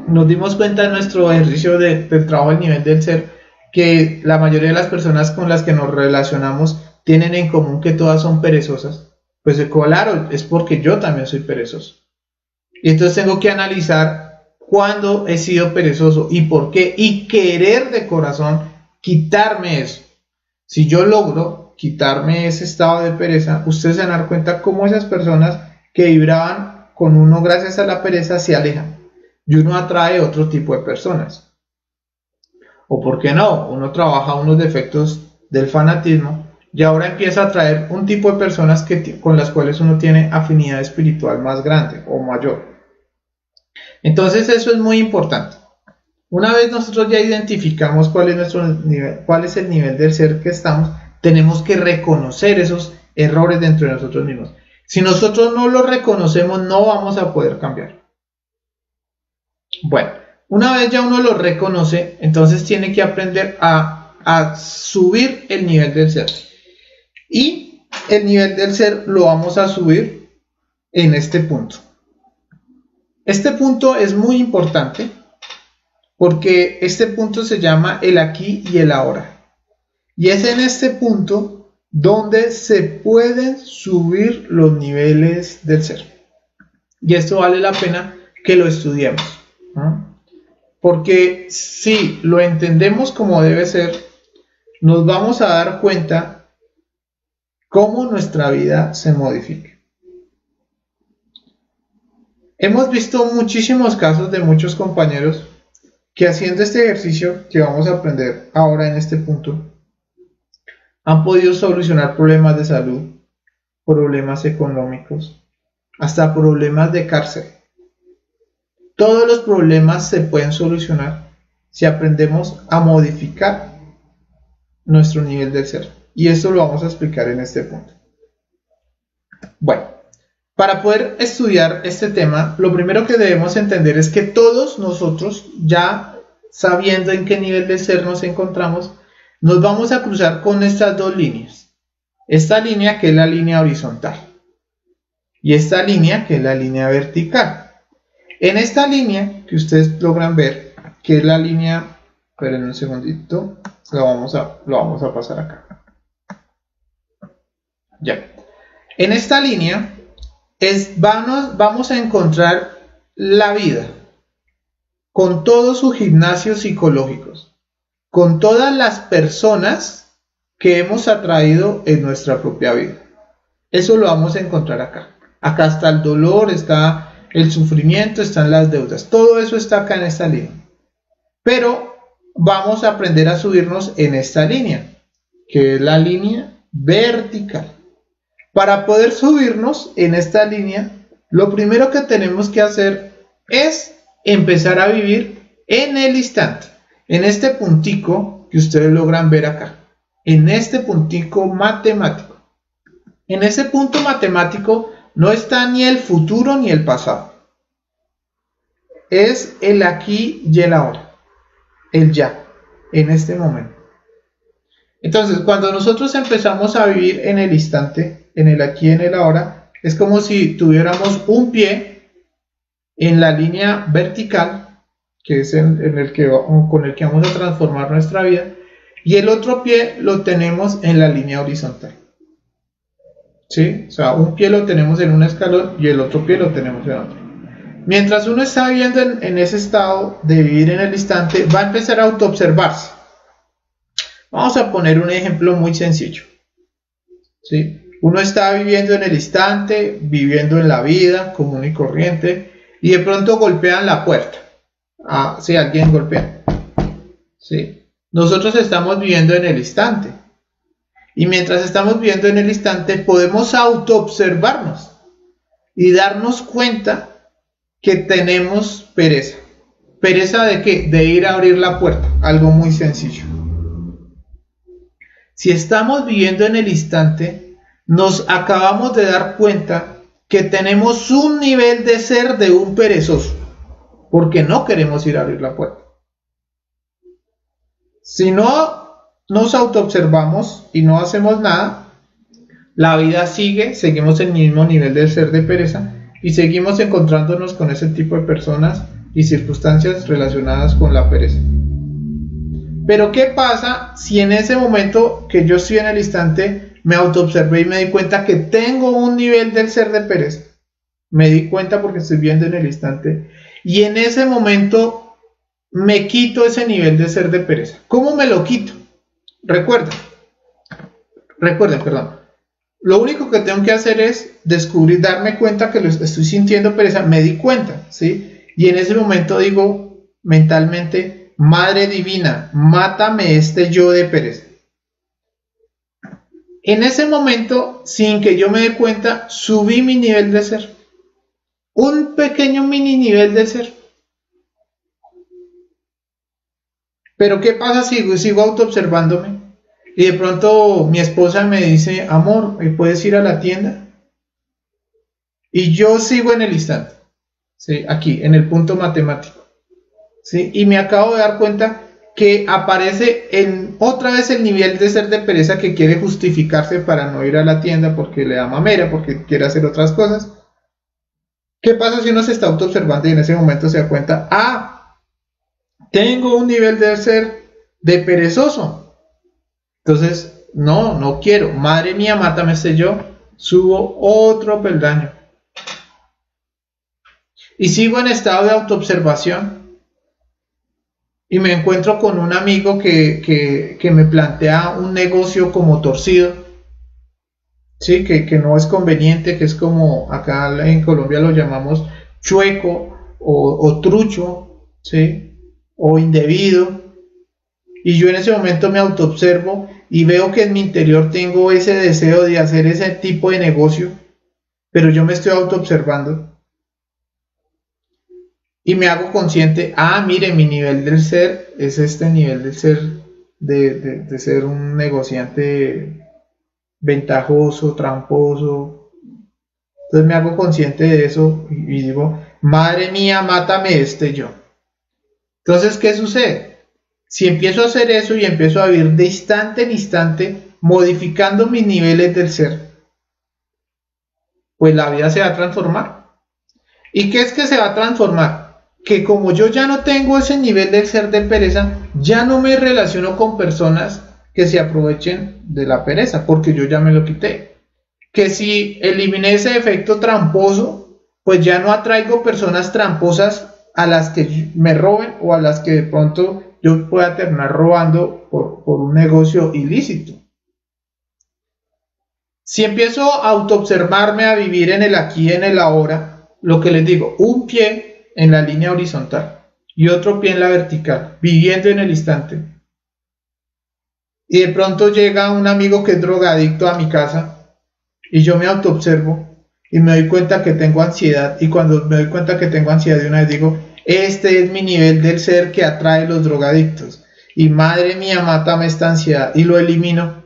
Nos dimos cuenta en nuestro ejercicio del trabajo del nivel del ser que la mayoría de las personas con las que nos relacionamos tienen en común que todas son perezosas. Pues claro, es porque yo también soy perezoso. Y entonces tengo que analizar cuándo he sido perezoso y por qué, y querer de corazón quitarme eso. Si yo logro quitarme ese estado de pereza, ustedes se van a dar cuenta cómo esas personas que vibraban con uno gracias a la pereza se alejan y uno atrae otro tipo de personas. O por qué no, uno trabaja unos defectos del fanatismo y ahora empieza a atraer un tipo de personas con las cuales uno tiene afinidad espiritual más grande o mayor. Entonces eso es muy importante. Una vez nosotros ya identificamos cuál es nuestro nivel, cuál es el nivel del ser que estamos, tenemos que reconocer esos errores dentro de nosotros mismos. Si nosotros no los reconocemos, no vamos a poder cambiar. Bueno, una vez ya uno lo reconoce, entonces tiene que aprender a subir el nivel del ser. Y el nivel del ser lo vamos a subir en este punto. Este punto es muy importante porque este punto se llama el aquí y el ahora. Y es en este punto donde se pueden subir los niveles del ser. Y esto vale la pena que lo estudiemos, ¿no? Porque si lo entendemos como debe ser, nos vamos a dar cuenta cómo nuestra vida se modifica. Hemos visto muchísimos casos de muchos compañeros que haciendo este ejercicio que vamos a aprender ahora en este punto, han podido solucionar problemas de salud, problemas económicos, hasta problemas de cárcel. Todos los problemas se pueden solucionar si aprendemos a modificar nuestro nivel del ser. Y esto lo vamos a explicar en este punto. Bueno, para poder estudiar este tema, lo primero que debemos entender es que todos nosotros, ya sabiendo en qué nivel de ser nos encontramos, nos vamos a cruzar con estas dos líneas. Esta línea que es la línea horizontal y esta línea que es la línea vertical. En esta línea que ustedes logran ver, que es la línea, esperen un segundito, lo vamos a pasar acá. Ya. En esta línea vamos a encontrar la vida con todos sus gimnasios psicológicos, con todas las personas que hemos atraído en nuestra propia vida. Eso lo vamos a encontrar acá. Acá está el dolor, está el sufrimiento, están las deudas. Todo eso está acá en esta línea. Pero vamos a aprender a subirnos en esta línea, que es la línea vertical. Para poder subirnos en esta línea, lo primero que tenemos que hacer es empezar a vivir en el instante, en este puntico que ustedes logran ver acá, en este puntico matemático. En ese punto matemático no está ni el futuro ni el pasado. Es el aquí y el ahora, el ya, en este momento. Entonces, cuando nosotros empezamos a vivir en el instante, en el aquí y en el ahora, es como si tuviéramos un pie en la línea vertical, que es con el que vamos a transformar nuestra vida, y el otro pie lo tenemos en la línea horizontal. ¿Sí? O sea, un pie lo tenemos en un escalón y el otro pie lo tenemos en otro. Mientras uno está viviendo en ese estado de vivir en el instante, va a empezar a autoobservarse. Vamos a poner un ejemplo muy sencillo. ¿Sí? Uno está viviendo en el instante, viviendo en la vida común y corriente, y de pronto golpean la puerta. Sí, alguien golpea. ¿Sí? Nosotros estamos viviendo en el instante. Y mientras estamos viviendo en el instante, podemos autoobservarnos y darnos cuenta que tenemos pereza. ¿Pereza de qué? De ir a abrir la puerta. Algo muy sencillo. Si estamos viviendo en el instante, nos acabamos de dar cuenta que tenemos un nivel de ser de un perezoso, porque no queremos ir a abrir la puerta. Si no nos autoobservamos y no hacemos nada, la vida sigue, seguimos el mismo nivel de ser de pereza y seguimos encontrándonos con ese tipo de personas y circunstancias relacionadas con la pereza. Pero ¿qué pasa si en ese momento que yo estoy en el instante me autoobservé y me di cuenta que tengo un nivel del ser de pereza? Me di cuenta porque estoy viendo en el instante y en ese momento me quito ese nivel de ser de pereza. ¿Cómo me lo quito? Recuerden, lo único que tengo que hacer es descubrir, darme cuenta que estoy sintiendo pereza, me di cuenta, ¿sí? Y en ese momento digo mentalmente, Madre divina, mátame este yo de pereza. En ese momento, sin que yo me dé cuenta, subí mi nivel de ser. Un pequeño mini nivel de ser. Pero ¿qué pasa si sigo autoobservándome? Y de pronto mi esposa me dice, amor, ¿puedes ir a la tienda? Y yo sigo en el instante, ¿sí? Aquí, en el punto matemático, ¿sí? Y me acabo de dar cuenta que aparece otra vez el nivel de ser de pereza que quiere justificarse para no ir a la tienda porque le da mamera, porque quiere hacer otras cosas. ¿Qué pasa si uno se está autoobservando y en ese momento se da cuenta, tengo un nivel de ser de perezoso? Entonces, no quiero. Madre mía, mátame este yo. Subo otro peldaño. Y sigo en estado de autoobservación. Y me encuentro con un amigo que me plantea un negocio como torcido. Sí, que no es conveniente, que es como acá en Colombia lo llamamos chueco o trucho, ¿sí? O indebido. Y yo en ese momento me autoobservo y veo que en mi interior tengo ese deseo de hacer ese tipo de negocio, pero yo me estoy autoobservando y me hago consciente, mire, mi nivel del ser es este nivel del ser, de ser un negociante ventajoso, tramposo. Entonces me hago consciente de eso y digo, madre mía, mátame este yo. Entonces, ¿qué sucede? Si empiezo a hacer eso y empiezo a vivir de instante en instante, modificando mis niveles del ser, pues la vida se va a transformar. ¿Y qué es que se va a transformar? Que como yo ya no tengo ese nivel del ser de pereza, ya no me relaciono con personas que se aprovechen de la pereza, porque yo ya me lo quité. Que si eliminé ese efecto tramposo, pues ya no atraigo personas tramposas a las que me roben o a las que de pronto yo pueda terminar robando por un negocio ilícito. Si empiezo a autoobservarme, a vivir en el aquí y en el ahora, lo que les digo, un pie en la línea horizontal y otro pie en la vertical, viviendo en el instante. Y de pronto llega un amigo que es drogadicto a mi casa y yo me autoobservo y me doy cuenta que tengo ansiedad, y cuando me doy cuenta que tengo ansiedad de una vez digo, este es mi nivel del ser que atrae los drogadictos y madre mía, mátame esta ansiedad, y lo elimino.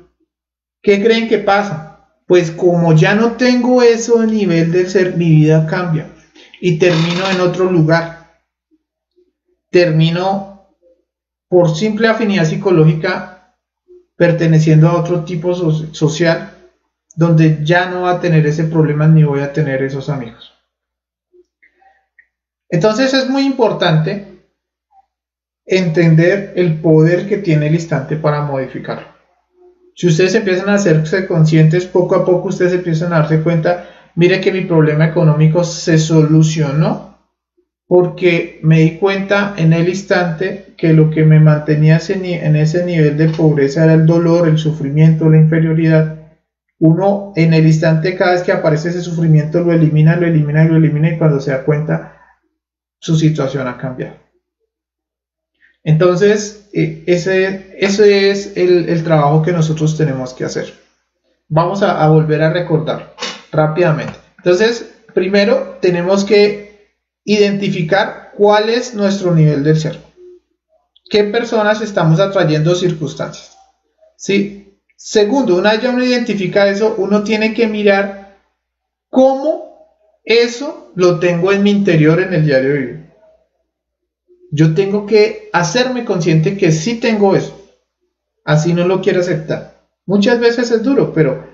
¿Qué creen que pasa? Pues como ya no tengo eso a nivel del ser, mi vida cambia y termino en otro lugar. Termino por simple afinidad psicológica perteneciendo a otro tipo social, donde ya no va a tener ese problema ni voy a tener esos amigos. Entonces es muy importante entender el poder que tiene el instante para modificarlo. Si ustedes empiezan a hacerse conscientes, poco a poco ustedes empiezan a darse cuenta, mire que mi problema económico se solucionó porque me di cuenta en el instante que lo que me mantenía en ese nivel de pobreza era el dolor, el sufrimiento, la inferioridad. Uno en el instante, cada vez que aparece ese sufrimiento, lo elimina, lo elimina y lo elimina, y cuando se da cuenta, su situación ha cambiado. Entonces, ese es el trabajo que nosotros tenemos que hacer. Vamos a volver a recordar rápidamente. Entonces, primero tenemos que identificar cuál es nuestro nivel del ser. ¿Qué personas estamos atrayendo circunstancias? ¿Sí? Segundo, una vez ya uno identifica eso, uno tiene que mirar cómo eso lo tengo en mi interior en el diario vivir. Yo tengo que hacerme consciente que sí tengo eso, así no lo quiero aceptar. Muchas veces es duro, pero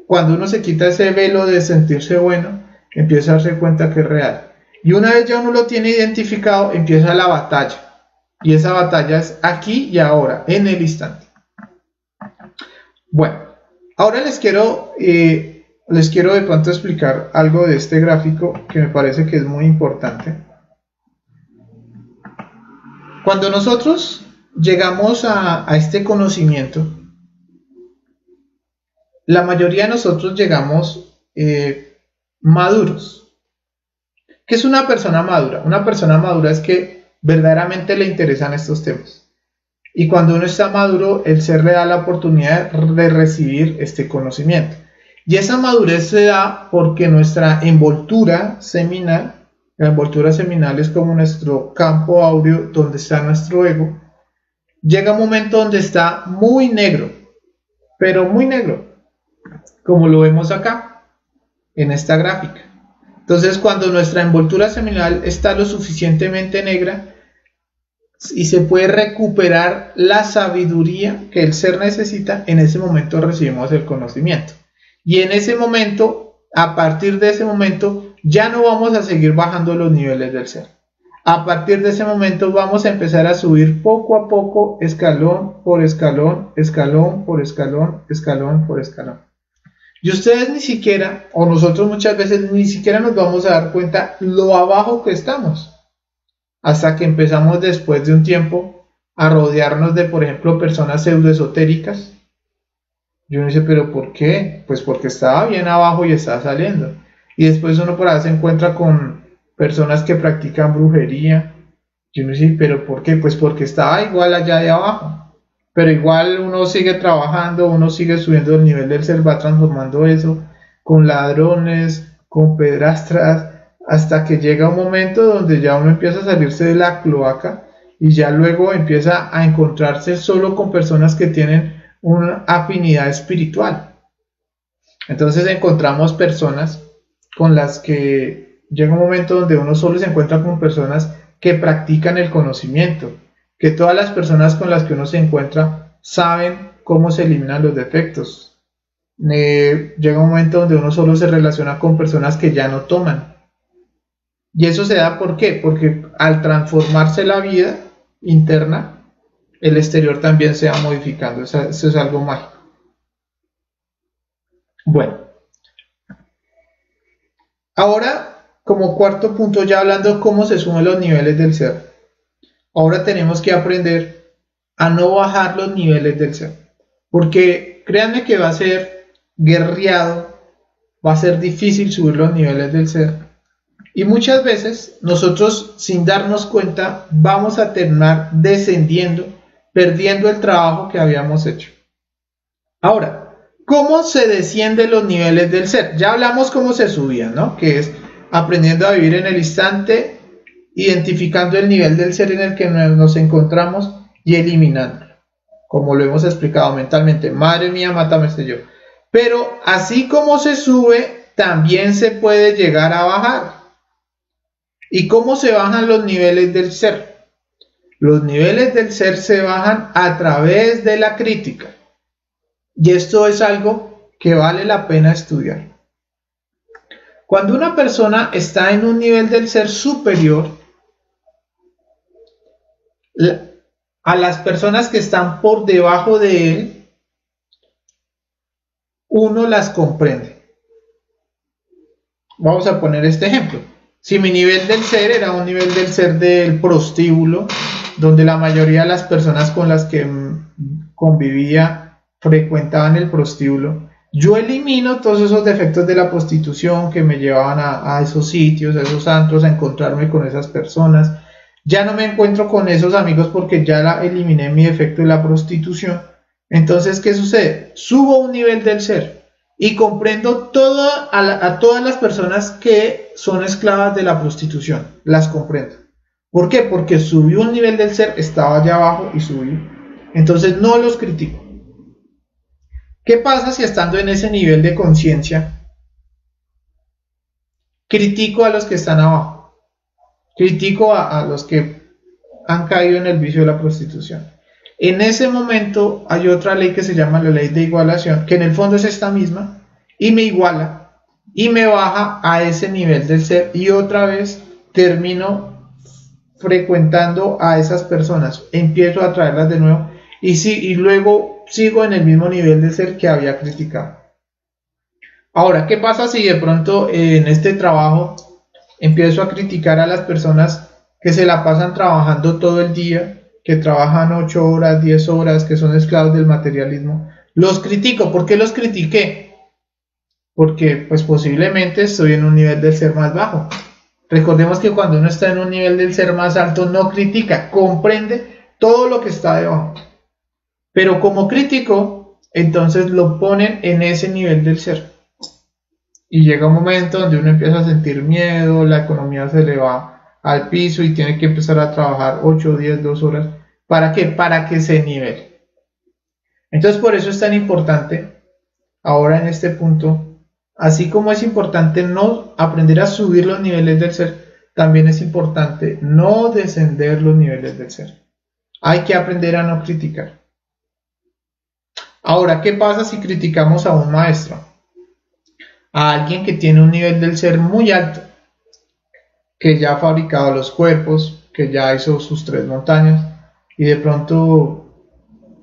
cuando uno se quita ese velo de sentirse bueno, empieza a darse cuenta que es real. Y una vez ya uno lo tiene identificado, empieza la batalla. Y esa batalla es aquí y ahora, en el instante. Bueno, ahora les quiero de pronto explicar algo de este gráfico que me parece que es muy importante. Cuando nosotros llegamos a este conocimiento, la mayoría de nosotros llegamos maduros. ¿Qué es una persona madura? Una persona madura es que verdaderamente le interesan estos temas. Y cuando uno está maduro, el ser le da la oportunidad de recibir este conocimiento. Y esa madurez se da porque nuestra envoltura seminal, la envoltura seminal es como nuestro campo áureo donde está nuestro ego, llega un momento donde está muy negro, pero muy negro, como lo vemos acá, en esta gráfica. Entonces, cuando nuestra envoltura seminal está lo suficientemente negra y se puede recuperar la sabiduría que el ser necesita, en ese momento recibimos el conocimiento. Y en ese momento, a partir de ese momento, ya no vamos a seguir bajando los niveles del ser. A partir de ese momento vamos a empezar a subir poco a poco, escalón por escalón, escalón por escalón, escalón por escalón. Y ustedes ni siquiera, o nosotros muchas veces ni siquiera nos vamos a dar cuenta lo abajo que estamos, hasta que empezamos después de un tiempo a rodearnos de, por ejemplo, personas pseudoesotéricas. Y uno dice, ¿pero por qué? Pues porque estaba bien abajo y estaba saliendo. Y después uno por ahí se encuentra con personas que practican brujería. Y uno dice, ¿pero por qué? Pues porque estaba igual allá de abajo. Pero igual uno sigue trabajando, uno sigue subiendo el nivel del ser, va transformando eso con ladrones, con pedrastras, hasta que llega un momento donde ya uno empieza a salirse de la cloaca y ya luego empieza a encontrarse solo con personas que tienen una afinidad espiritual. Entonces encontramos personas con las que llega un momento donde uno solo se encuentra con personas que practican el conocimiento, que todas las personas con las que uno se encuentra saben cómo se eliminan los defectos. Llega un momento donde uno solo se relaciona con personas que ya no toman. Y eso se da ¿por qué? Porque al transformarse la vida interna, el exterior también se va modificando. Eso es algo mágico. Bueno, ahora como cuarto punto, ya hablando de cómo se suben los niveles del ser, ahora tenemos que aprender a no bajar los niveles del ser, porque créanme que va a ser guerreado, va a ser difícil subir los niveles del ser, y muchas veces nosotros sin darnos cuenta vamos a terminar descendiendo, perdiendo el trabajo que habíamos hecho. Ahora, ¿cómo se descienden los niveles del ser? Ya hablamos cómo se subían, ¿no? Que es aprendiendo a vivir en el instante, identificando el nivel del ser en el que nos encontramos y eliminándolo, como lo hemos explicado mentalmente. Madre mía, mátame este yo. Pero así como se sube, también se puede llegar a bajar. ¿Y cómo se bajan los niveles del ser? Los niveles del ser se bajan a través de la crítica. Y esto es algo que vale la pena estudiar. Cuando una persona está en un nivel del ser superior, a las personas que están por debajo de él, uno las comprende. Vamos a poner este ejemplo. Si mi nivel del ser era un nivel del ser del prostíbulo, donde la mayoría de las personas con las que convivía frecuentaban el prostíbulo, yo elimino todos esos defectos de la prostitución que me llevaban a esos sitios, a esos antros, a encontrarme con esas personas. Ya no me encuentro con esos amigos porque ya eliminé mi defecto de la prostitución. Entonces, ¿qué sucede? Subo un nivel del ser y comprendo a todas las personas que son esclavas de la prostitución. Las comprendo. ¿Por qué? Porque subí un nivel del ser, estaba allá abajo y subí. Entonces no los critico. ¿Qué pasa si estando en ese nivel de conciencia critico a los que están abajo? Critico a los que han caído en el vicio de la prostitución. En ese momento hay otra ley que se llama la ley de igualación, que en el fondo es esta misma, y me iguala y me baja a ese nivel del ser y otra vez termino frecuentando a esas personas, empiezo a traerlas de nuevo y luego sigo en el mismo nivel de ser que había criticado. Ahora, ¿qué pasa si de pronto en este trabajo empiezo a criticar a las personas que se la pasan trabajando todo el día, que trabajan 8 horas, 10 horas, que son esclavos del materialismo? Los critico. ¿Por qué los critiqué? Porque pues posiblemente estoy en un nivel del ser más bajo. Recordemos que cuando uno está en un nivel del ser más alto, no critica, comprende todo lo que está debajo. Pero como crítico, entonces lo ponen en ese nivel del ser. Y llega un momento donde uno empieza a sentir miedo, la economía se le va al piso y tiene que empezar a trabajar 8, 10, 2 horas. ¿Para qué? Para que se nivele. Entonces por eso es tan importante, ahora en este punto, así como es importante no aprender a subir los niveles del ser, también es importante no descender los niveles del ser. Hay que aprender a no criticar. Ahora, ¿qué pasa si criticamos a un maestro? A alguien que tiene un nivel del ser muy alto, que ya ha fabricado los cuerpos, que ya hizo sus 3 montañas, y de pronto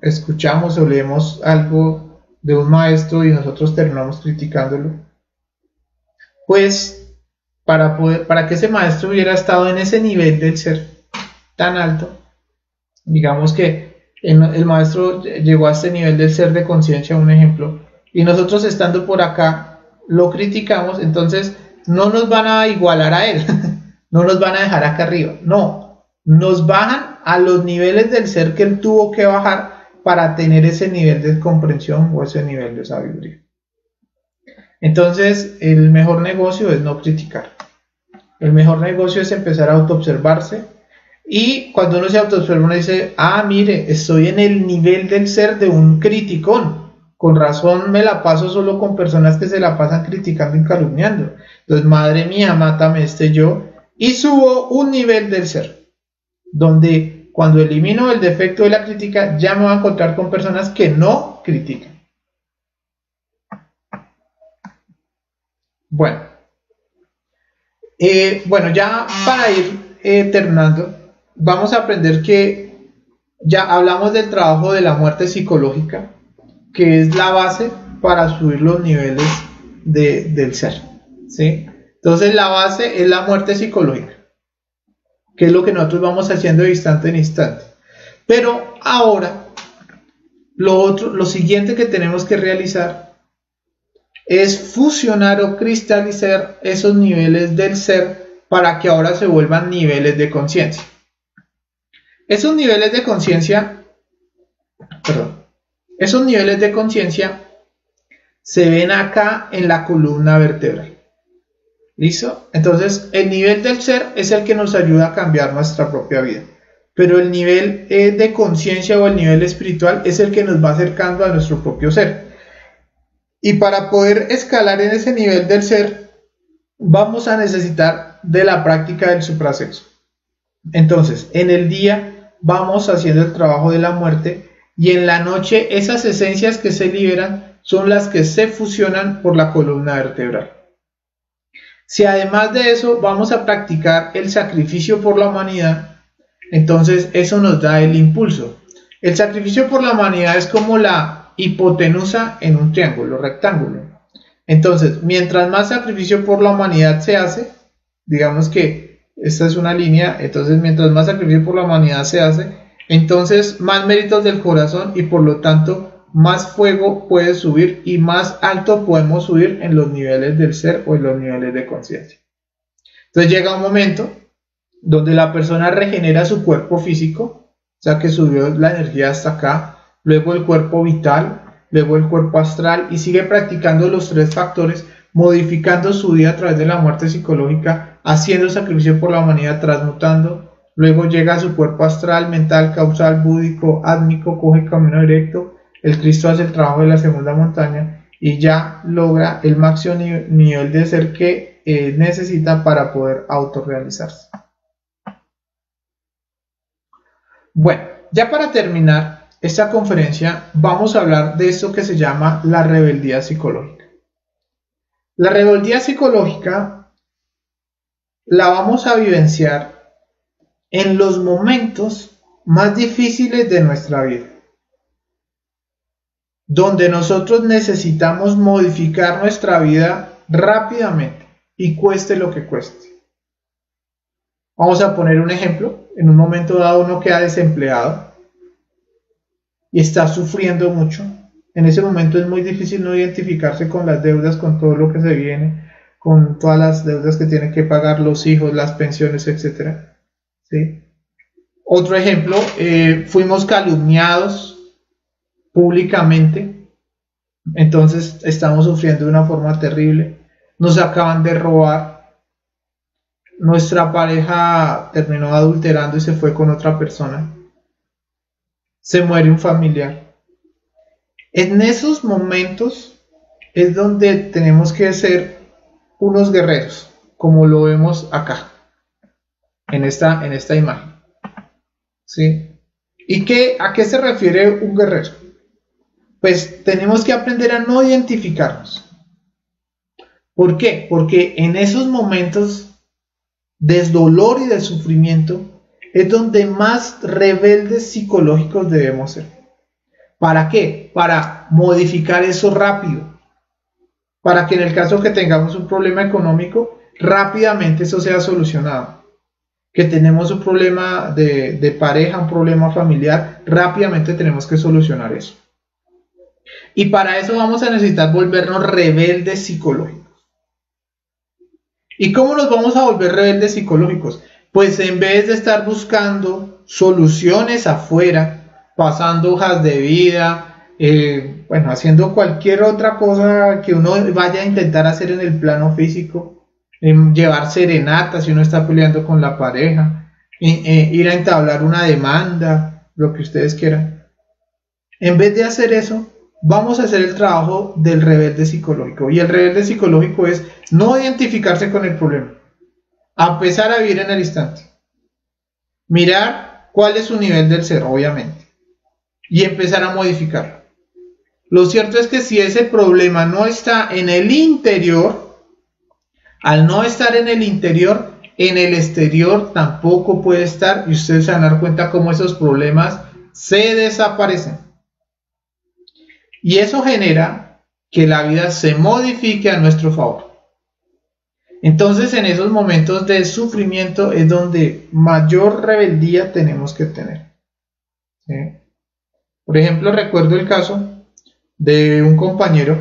escuchamos o leemos algo de un maestro y nosotros terminamos criticándolo. Pues para que ese maestro hubiera estado en ese nivel del ser tan alto, digamos que el maestro llegó a este nivel del ser de conciencia, un ejemplo, y nosotros estando por acá lo criticamos, entonces no nos van a igualar a él, no nos van a dejar acá arriba, no, nos bajan a los niveles del ser que él tuvo que bajar para tener ese nivel de comprensión o ese nivel de sabiduría. Entonces, el mejor negocio es no criticar. El mejor negocio es empezar a autoobservarse. Y cuando uno se autoobserva, uno dice, ah, mire, estoy en el nivel del ser de un criticón. Con razón me la paso solo con personas que se la pasan criticando y calumniando. Entonces, madre mía, mátame este yo. Y subo un nivel del ser, donde cuando elimino el defecto de la crítica, ya me voy a encontrar con personas que no critican. Bueno, ya para ir terminando, vamos a aprender que ya hablamos del trabajo de la muerte psicológica, que es la base para subir los niveles del ser, ¿sí? Entonces la base es la muerte psicológica, que es lo que nosotros vamos haciendo de instante en instante. Pero ahora, lo siguiente que tenemos que realizar es fusionar o cristalizar esos niveles del ser para que ahora se vuelvan niveles de conciencia. Esos niveles de conciencia, se ven acá en la columna vertebral. ¿Listo? Entonces, el nivel del ser es el que nos ayuda a cambiar nuestra propia vida. Pero el nivel de conciencia o el nivel espiritual es el que nos va acercando a nuestro propio ser. Y para poder escalar en ese nivel del ser, vamos a necesitar de la práctica del suprasexo. Entonces, en el día vamos haciendo el trabajo de la muerte y en la noche esas esencias que se liberan son las que se fusionan por la columna vertebral. Si además de eso vamos a practicar el sacrificio por la humanidad, entonces eso nos da el impulso. El sacrificio por la humanidad es como la hipotenusa en un triángulo rectángulo. Entonces, mientras más sacrificio por la humanidad se hace, digamos que esta es una línea, entonces mientras más sacrificio por la humanidad se hace, entonces más méritos del corazón y por lo tanto más fuego puede subir y más alto podemos subir en los niveles del ser o en los niveles de conciencia. Entonces llega un momento donde la persona regenera su cuerpo físico, o sea que subió la energía hasta acá, luego el cuerpo vital, luego el cuerpo astral y sigue practicando los 3 factores, modificando su vida a través de la muerte psicológica, haciendo sacrificio por la humanidad, transmutando, luego llega a su cuerpo astral, mental, causal, búdico, átmico, coge camino directo, el Cristo hace el trabajo de la segunda montaña y ya logra el máximo nivel de ser que necesita para poder autorrealizarse. Bueno, ya para terminar esta conferencia vamos a hablar de esto que se llama la rebeldía psicológica. La rebeldía psicológica la vamos a vivenciar en los momentos más difíciles de nuestra vida, donde nosotros necesitamos modificar nuestra vida rápidamente y cueste lo que cueste. Vamos a poner un ejemplo. En un momento dado uno queda desempleado y está sufriendo mucho. En ese momento es muy difícil no identificarse con las deudas, con todo lo que se viene. con todas las deudas que tienen que pagar los hijos, las pensiones, etcétera. ¿Sí? Otro ejemplo, fuimos calumniados públicamente, entonces estamos sufriendo de una forma terrible, nos acaban de robar, nuestra pareja terminó adulterando y se fue con otra persona, se muere un familiar. En esos momentos es donde tenemos que ser unos guerreros, como lo vemos acá, en esta imagen. ¿Sí? ¿Y a qué se refiere un guerrero? Pues tenemos que aprender a no identificarnos. ¿Por qué? Porque en esos momentos de dolor y de sufrimiento es donde más rebeldes psicológicos debemos ser. ¿Para qué? Para modificar eso rápido. Para que en el caso que tengamos un problema económico, rápidamente eso sea solucionado. Que tenemos un problema de pareja, un problema familiar, rápidamente tenemos que solucionar eso. Y para eso vamos a necesitar volvernos rebeldes psicológicos. ¿Y cómo nos vamos a volver rebeldes psicológicos? Pues en vez de estar buscando soluciones afuera, pasando hojas de vida, haciendo cualquier otra cosa que uno vaya a intentar hacer en el plano físico, llevar serenatas si uno está peleando con la pareja, ir a entablar una demanda, lo que ustedes quieran. En vez de hacer eso, vamos a hacer el trabajo del rebelde psicológico. Y el rebelde psicológico es no identificarse con el problema, a empezar a vivir en el instante, mirar cuál es su nivel del ser, obviamente, y empezar a modificarlo. Lo cierto es que si ese problema no está en el interior, al no estar en el interior, en el exterior tampoco puede estar, y ustedes se van a dar cuenta cómo esos problemas se desaparecen. Y eso genera que la vida se modifique a nuestro favor. Entonces, en esos momentos de sufrimiento es donde mayor rebeldía tenemos que tener. ¿Sí? Por ejemplo, recuerdo el caso de un compañero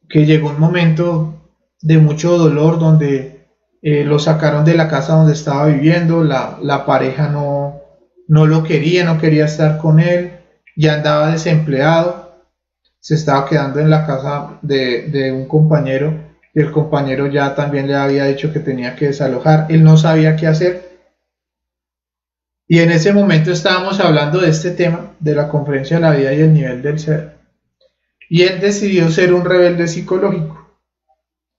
que llegó un momento de mucho dolor donde lo sacaron de la casa donde estaba viviendo, la pareja no lo quería, no quería estar con él, ya andaba desempleado, se estaba quedando en la casa de un compañero y el compañero ya también le había dicho que tenía que desalojar, él no sabía qué hacer. Y en ese momento estábamos hablando de este tema, de la conferencia de la vida y el nivel del ser. Y él decidió ser un rebelde psicológico.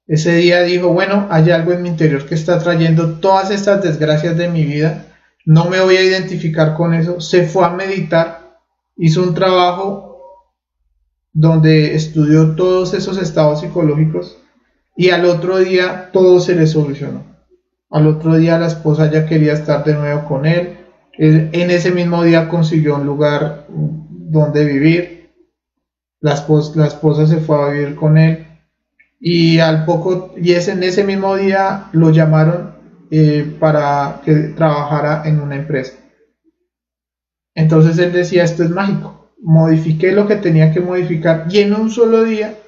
Ese día dijo, bueno, hay algo en mi interior que está trayendo todas estas desgracias de mi vida, no me voy a identificar con eso. Se fue a meditar, hizo un trabajo donde estudió todos esos estados psicológicos y al otro día todo se le solucionó. Al otro día la esposa ya quería estar de nuevo con él. En ese mismo día consiguió un lugar donde vivir. La esposa se fue a vivir con él y en ese mismo día lo llamaron para que trabajara en una empresa. Entonces él decía, esto es mágico. Modifiqué lo que tenía que modificar y en un solo día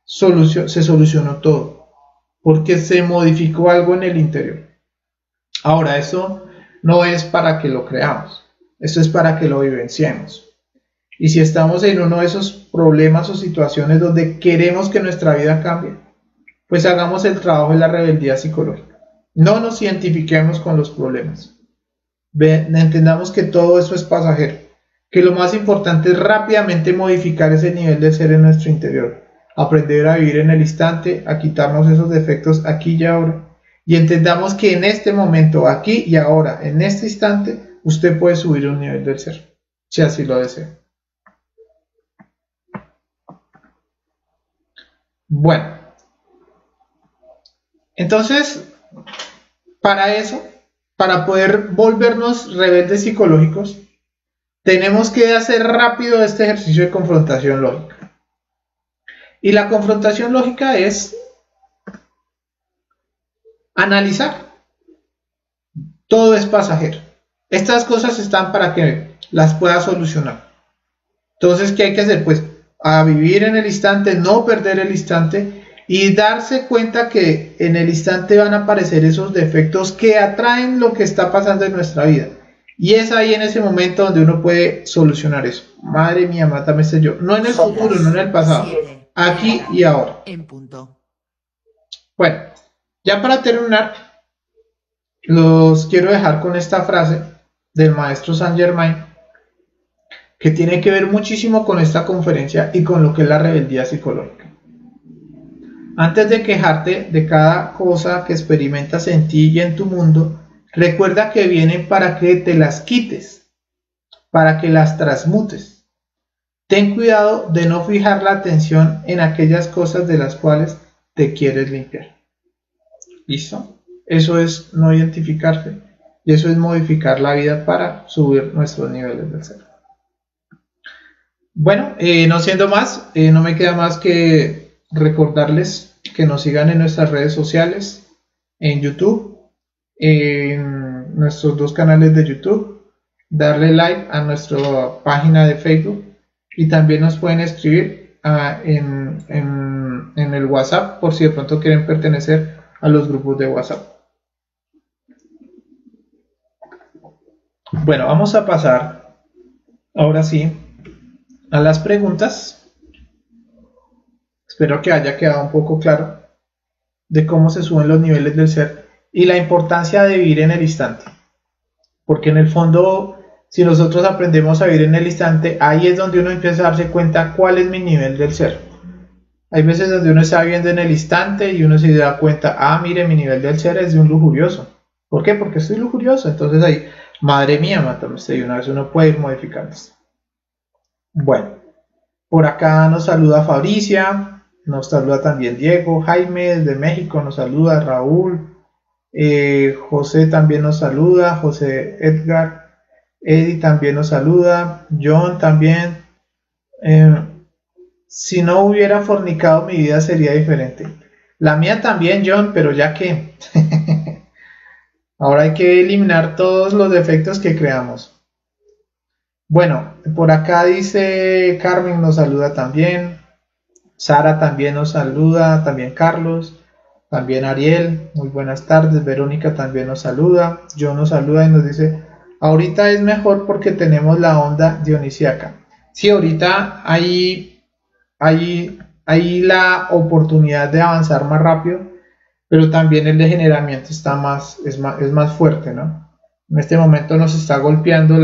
se solucionó todo, porque se modificó algo en el interior. Ahora, eso no es para que lo creamos, eso es para que lo vivenciemos. Y si estamos en uno de esos problemas o situaciones donde queremos que nuestra vida cambie, pues hagamos el trabajo de la rebeldía psicológica. No nos identifiquemos con los problemas. Entendamos que todo eso es pasajero, que lo más importante es rápidamente modificar ese nivel de ser en nuestro interior, aprender a vivir en el instante, a quitarnos esos defectos aquí y ahora, y entendamos que en este momento, aquí y ahora, en este instante, usted puede subir un nivel del ser, si así lo desea. Bueno, entonces, para eso, para poder volvernos rebeldes psicológicos, tenemos que hacer rápido este ejercicio de confrontación lógica. Y la confrontación lógica es analizar. Todo es pasajero. Estas cosas están para que las pueda solucionar. Entonces, ¿qué hay que hacer? Pues a vivir en el instante, no perder el instante y darse cuenta que en el instante van a aparecer esos defectos que atraen lo que está pasando en nuestra vida. Y es ahí en ese momento donde uno puede solucionar eso. Madre mía, mátame este yo. No en el futuro, no en el pasado. Aquí y ahora. Bueno, ya para terminar, los quiero dejar con esta frase del maestro Saint Germain, que tiene que ver muchísimo con esta conferencia y con lo que es la rebeldía psicológica. Antes de quejarte de cada cosa que experimentas en ti y en tu mundo, recuerda que vienen para que te las quites, para que las transmutes. Ten cuidado de no fijar la atención en aquellas cosas de las cuales te quieres limpiar. ¿Listo? Eso es no identificarse y eso es modificar la vida para subir nuestros niveles del ser. Bueno, no siendo más, no me queda más que recordarles que nos sigan en nuestras redes sociales, en YouTube, en nuestros 2 canales de YouTube, darle like a nuestra página de Facebook y también nos pueden escribir en el WhatsApp por si de pronto quieren pertenecer a los grupos de WhatsApp. Bueno, vamos a pasar ahora sí a las preguntas. Espero que haya quedado un poco claro de cómo se suben los niveles del ser y la importancia de vivir en el instante. Porque en el fondo, si nosotros aprendemos a vivir en el instante, ahí es donde uno empieza a darse cuenta cuál es mi nivel del ser. Hay veces donde uno está viviendo en el instante y uno se da cuenta, mire, mi nivel del ser es de un lujurioso. ¿Por qué? Porque estoy lujurioso. Entonces ahí, madre mía, mátame usted, y una vez uno puede ir modificándose. Bueno, por acá nos saluda Fabricia, nos saluda también Diego, Jaime desde México nos saluda, Raúl, José también nos saluda, José Edgar, Eddie también nos saluda, John también. Si no hubiera fornicado mi vida sería diferente. La mía también, John, pero ya que ahora hay que eliminar todos los defectos que creamos. Bueno, por acá dice Carmen nos saluda también, Sara también nos saluda, también Carlos, también Ariel, muy buenas tardes, Verónica también nos saluda, John nos saluda y nos dice, ahorita es mejor porque tenemos la onda dionisíaca. Sí, ahorita hay la oportunidad de avanzar más rápido, pero también el degeneramiento es más fuerte, ¿no? En este momento nos está golpeando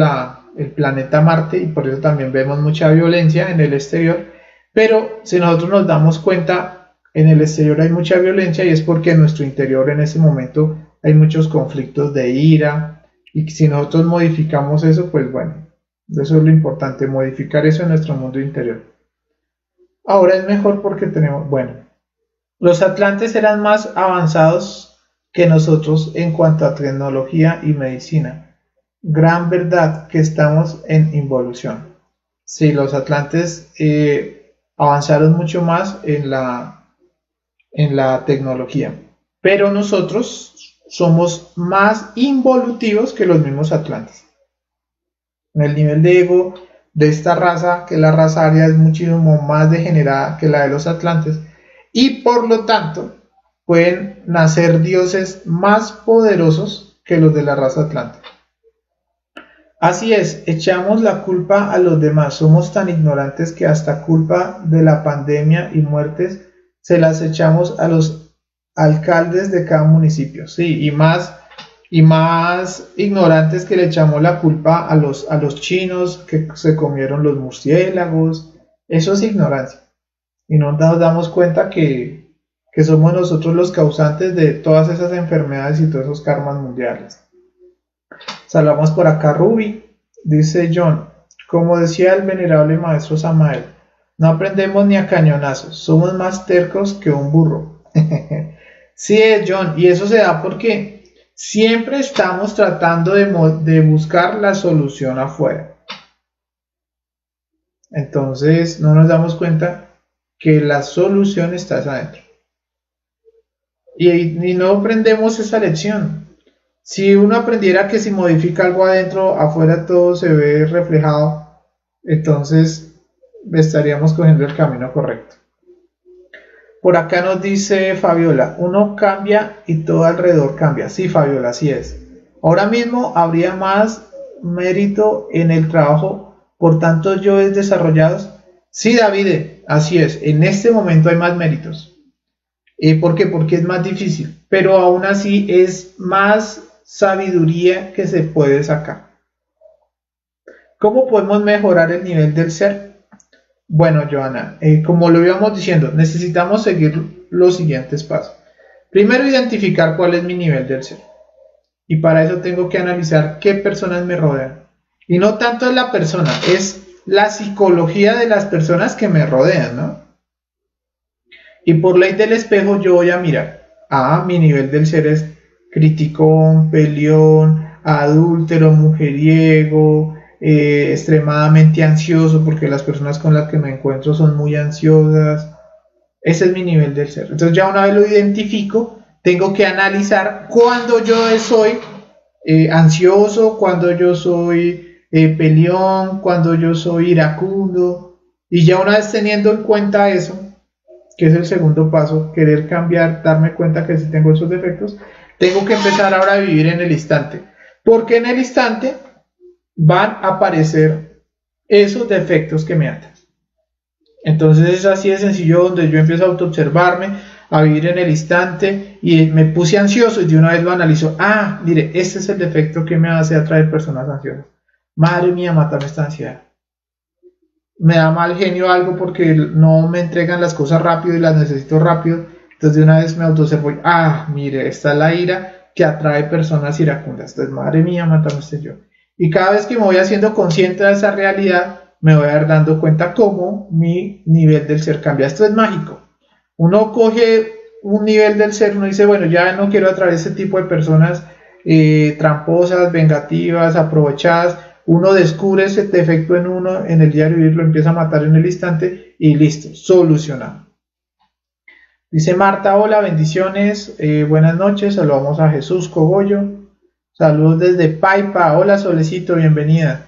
el planeta Marte y por eso también vemos mucha violencia en el exterior, pero si nosotros nos damos cuenta, en el exterior hay mucha violencia y es porque en nuestro interior en ese momento hay muchos conflictos de ira y si nosotros modificamos eso, pues bueno, eso es lo importante, modificar eso en nuestro mundo interior. Ahora es mejor porque tenemos, bueno, los atlantes eran más avanzados que nosotros en cuanto a tecnología y medicina. Gran verdad que estamos en involución. Sí, los atlantes avanzaron mucho más en la tecnología, pero nosotros somos más involutivos que los mismos atlantes. El nivel de ego de esta raza, que la raza aria, es muchísimo más degenerada que la de los atlantes y por lo tanto pueden nacer dioses más poderosos que los de la raza atlante. Así es, echamos la culpa a los demás, somos tan ignorantes que hasta culpa de la pandemia y muertes se las echamos a los alcaldes de cada municipio, sí, y más ignorantes que le echamos la culpa a los chinos que se comieron los murciélagos. Eso es ignorancia y no nos damos cuenta que somos nosotros los causantes de todas esas enfermedades y todos esos karmas mundiales. Saludamos por acá Ruby, dice John, como decía el venerable maestro Samael, no aprendemos ni a cañonazos, somos más tercos que un burro. Sí, John, y eso se da porque siempre estamos tratando de buscar la solución afuera. Entonces no nos damos cuenta que la solución está adentro. Y no aprendemos esa lección. Si uno aprendiera que si modifica algo adentro, afuera todo se ve reflejado, entonces estaríamos cogiendo el camino correcto. Por acá nos dice Fabiola, uno cambia y todo alrededor cambia. Sí, Fabiola, así es. Ahora mismo habría más mérito en el trabajo por tantos yoes desarrollados. Sí, David, así es. En este momento hay más méritos. ¿Por qué? Porque es más difícil, pero aún así es más sabiduría que se puede sacar. ¿Cómo podemos mejorar el nivel del ser? Bueno, Joana, como lo íbamos diciendo, necesitamos seguir los siguientes pasos. Primero, identificar cuál es mi nivel del ser. Y para eso tengo que analizar qué personas me rodean. Y no tanto es la persona, es la psicología de las personas que me rodean, ¿no? Y por ley del espejo yo voy a mirar, mi nivel del ser es criticón, peleón, adúltero, mujeriego, extremadamente ansioso, porque las personas con las que me encuentro son muy ansiosas. Ese es mi nivel del ser. Entonces ya una vez lo identifico, tengo que analizar cuándo yo soy ansioso, cuándo yo soy peleón, cuándo yo soy iracundo. Y ya una vez teniendo en cuenta eso, que es el segundo paso, querer cambiar, darme cuenta que si tengo esos defectos, tengo que empezar ahora a vivir en el instante, porque en el instante van a aparecer esos defectos que me atan. Entonces es así de sencillo, donde yo empiezo a autoobservarme, a vivir en el instante, y me puse ansioso y de una vez lo analizo. Mire, este es el defecto que me hace atraer personas ansiosas. Madre mía, mátame esta ansiedad. Me da mal genio algo porque no me entregan las cosas rápido y las necesito rápido. Entonces de una vez me autoobservo y, mire, esta es la ira que atrae personas iracundas. Entonces, madre mía, mátame este yo. Y cada vez que me voy haciendo consciente de esa realidad, me voy a dar dando cuenta cómo mi nivel del ser cambia. Esto es mágico. Uno coge un nivel del ser, uno dice, bueno, ya no quiero atraer ese tipo de personas tramposas, vengativas, aprovechadas. Uno descubre ese defecto en uno, en el diario vivir, lo empieza a matar en el instante y listo, solucionado. Dice Marta, hola, bendiciones, buenas noches, saludamos a Jesús Cogollo, saludos desde Paipa, hola Solecito, bienvenida.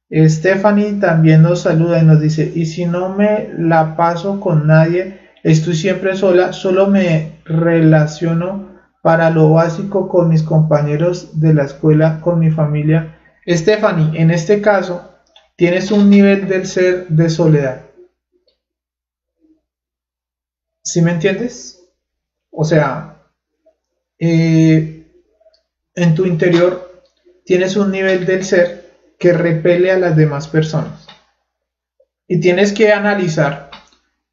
Stephanie también nos saluda y nos dice, y si no me la paso con nadie, estoy siempre sola, solo me relaciono para lo básico con mis compañeros de la escuela, con mi familia. Stephanie, en este caso, tienes un nivel del ser de soledad. ¿Sí me entiendes? O sea, en tu interior tienes un nivel del ser que repele a las demás personas. Y tienes que analizar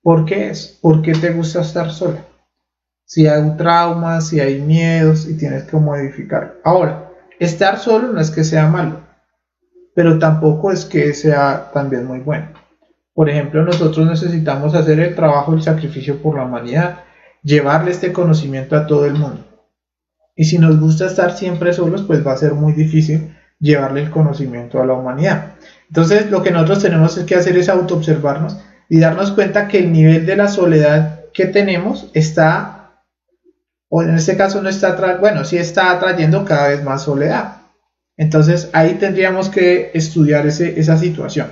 por qué es, por qué te gusta estar sola. Si hay traumas, si hay miedos, y tienes que modificar. Ahora, estar solo no es que sea malo, pero tampoco es que sea también muy bueno. Por ejemplo, nosotros necesitamos hacer el trabajo, el sacrificio por la humanidad, llevarle este conocimiento a todo el mundo. Y si nos gusta estar siempre solos, pues va a ser muy difícil llevarle el conocimiento a la humanidad. Entonces, lo que nosotros tenemos que hacer es autoobservarnos y darnos cuenta que el nivel de la soledad que tenemos está, o en este caso no está, sí está atrayendo cada vez más soledad. Entonces, ahí tendríamos que estudiar esa situación.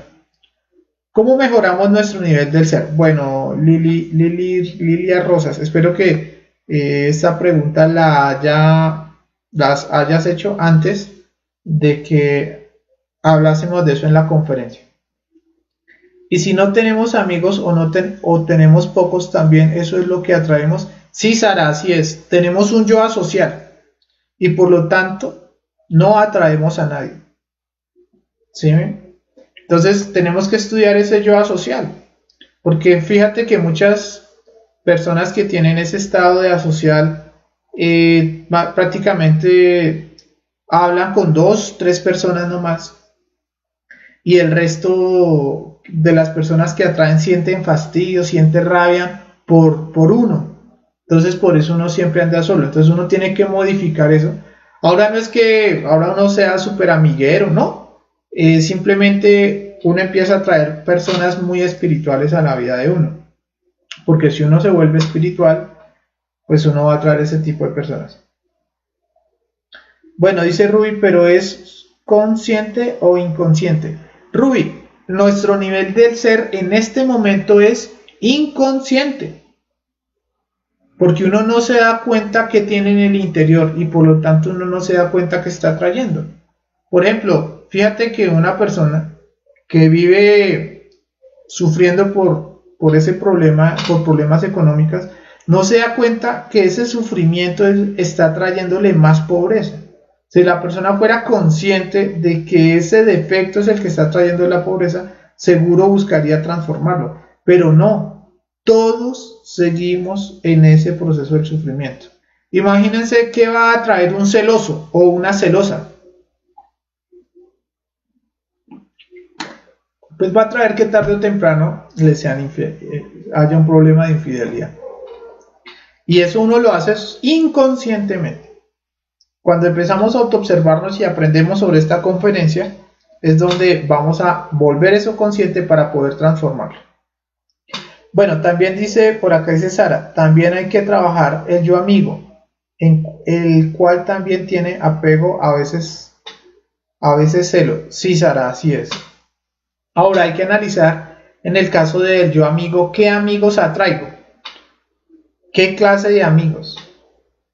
¿Cómo mejoramos nuestro nivel del ser? Bueno, Lilia Rosas, espero que esta pregunta las hayas hecho antes de que hablásemos de eso en la conferencia. Y si no tenemos amigos o tenemos pocos también, eso es lo que atraemos. Sí, Sara, así es. Tenemos un yo asocial y por lo tanto no atraemos a nadie. ¿Sí? Entonces tenemos que estudiar ese yo asocial, porque fíjate que muchas personas que tienen ese estado de asocial prácticamente hablan con 2, 3 personas nomás, y el resto de las personas que atraen sienten fastidio, sienten rabia por uno. Entonces por eso uno siempre anda solo. Entonces uno tiene que modificar eso. Ahora no es que ahora uno sea súper amiguero, ¿no? Simplemente uno empieza a traer personas muy espirituales a la vida de uno, porque si uno se vuelve espiritual, pues uno va a traer ese tipo de personas. Bueno, dice Ruby, pero ¿es consciente o inconsciente? Ruby, nuestro nivel del ser en este momento es inconsciente. porque uno no se da cuenta que tiene en el interior y por lo tanto uno no se da cuenta que está trayendo. Por ejemplo, fíjate que una persona que vive sufriendo por ese problema, por problemas económicos, no se da cuenta que ese sufrimiento está trayéndole más pobreza. Si la persona fuera consciente de que ese defecto es el que está trayendo la pobreza, seguro buscaría transformarlo, pero no, todos seguimos en ese proceso del sufrimiento. Imagínense que va a traer un celoso o una celosa. Pues va a traer que tarde o temprano haya un problema de infidelidad. Y eso uno lo hace inconscientemente. Cuando empezamos a autoobservarnos y aprendemos sobre esta conferencia, es donde vamos a volver eso consciente para poder transformarlo. Bueno, también dice, por acá dice Sara, también hay que trabajar el yo amigo, en el cual también tiene apego, a veces celo. Sí, Sara, así es. Ahora hay que analizar, en el caso del yo amigo, ¿qué amigos atraigo? ¿Qué clase de amigos?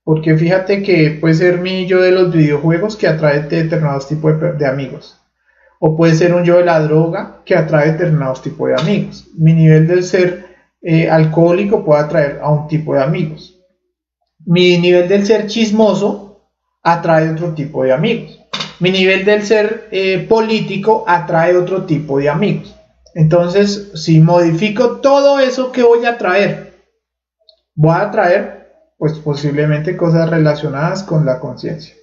Porque fíjate que puede ser mi yo de los videojuegos que atrae determinados tipos de amigos. O puede ser un yo de la droga que atrae determinados tipos de amigos. Mi nivel de ser alcohólico puede atraer a un tipo de amigos. Mi nivel del ser chismoso atrae otro tipo de amigos. Mi nivel del ser político atrae otro tipo de amigos. Entonces, si modifico todo eso, ¿qué voy a traer? Voy a traer, pues posiblemente cosas relacionadas con la conciencia.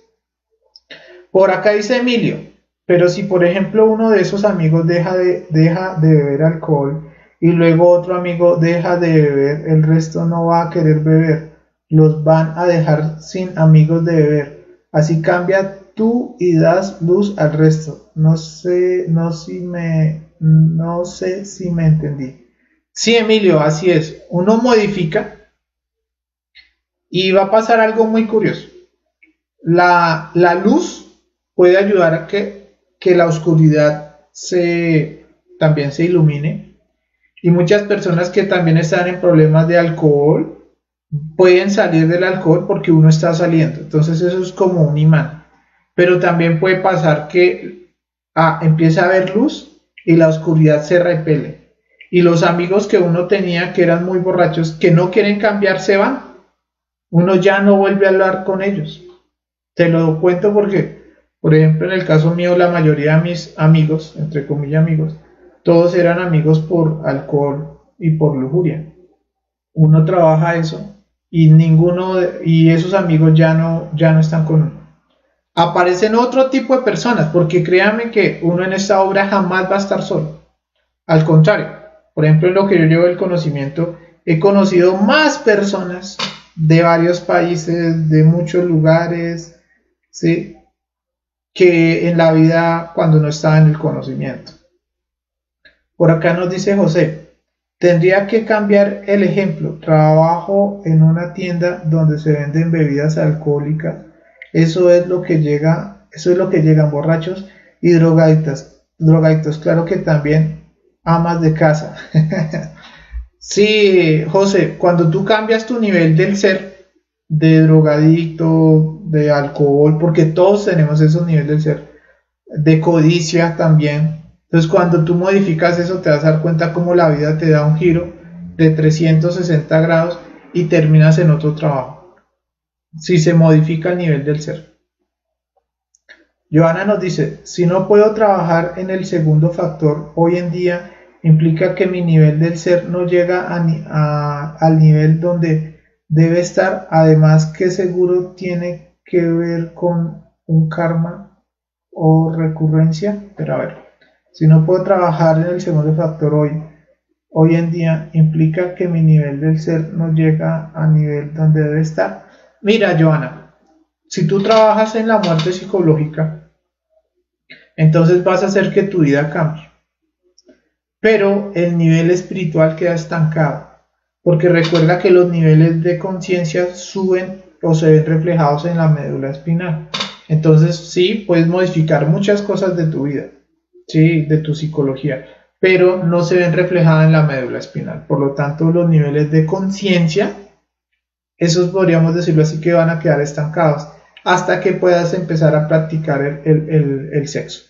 Por acá dice Emilio, pero si por ejemplo uno de esos amigos deja de beber alcohol y luego otro amigo deja de beber, el resto no va a querer beber, los van a dejar sin amigos de beber. Así cambia tú y das luz al resto. No sé si me entendí. Sí, Emilio, así es. Uno modifica y va a pasar algo muy curioso. La luz puede ayudar a que la oscuridad también se ilumine. Y muchas personas que también están en problemas de alcohol pueden salir del alcohol porque uno está saliendo. Entonces eso es como un imán. Pero también puede pasar que empieza a haber luz y la oscuridad se repele. Y los amigos que uno tenía que eran muy borrachos, que no quieren cambiar, se van. Uno ya no vuelve a hablar con ellos. Te lo cuento porque, por ejemplo, en el caso mío, la mayoría de mis amigos, entre comillas amigos, todos eran amigos por alcohol y por lujuria. Uno trabaja eso y esos amigos ya no están con uno. Aparecen otro tipo de personas, porque créanme que uno en esta obra jamás va a estar solo. Al contrario, por ejemplo, en lo que yo llevo el conocimiento, he conocido más personas de varios países, de muchos lugares, ¿sí?, que en la vida cuando no estaba en el conocimiento. Por acá nos dice José, tendría que cambiar el ejemplo. Trabajo en una tienda donde se venden bebidas alcohólicas. Eso es lo que llegan borrachos y drogadictos. Claro que también amas de casa. Sí, José, cuando tú cambias tu nivel del ser, de drogadicto, de alcohol, porque todos tenemos esos niveles del ser, de codicia también. Entonces, cuando tú modificas eso, te vas a dar cuenta cómo la vida te da un giro de 360 grados y terminas en otro trabajo. Si se modifica el nivel del ser. Joana nos dice, si no puedo trabajar en el segundo factor hoy en día, implica que mi nivel del ser no llega al nivel donde debe estar, además que seguro tiene que ver con un karma o recurrencia. Pero a ver, si no puedo trabajar en el segundo factor hoy en día, implica que mi nivel del ser no llega al nivel donde debe estar. Mira, Joana, si tú trabajas en la muerte psicológica, entonces vas a hacer que tu vida cambie. Pero el nivel espiritual queda estancado, porque recuerda que los niveles de conciencia suben o se ven reflejados en la médula espinal. Entonces sí, puedes modificar muchas cosas de tu vida, sí, de tu psicología, pero no se ven reflejadas en la médula espinal. Por lo tanto, los niveles de conciencia esos podríamos decirlo así que van a quedar estancados hasta que puedas empezar a practicar el sexo.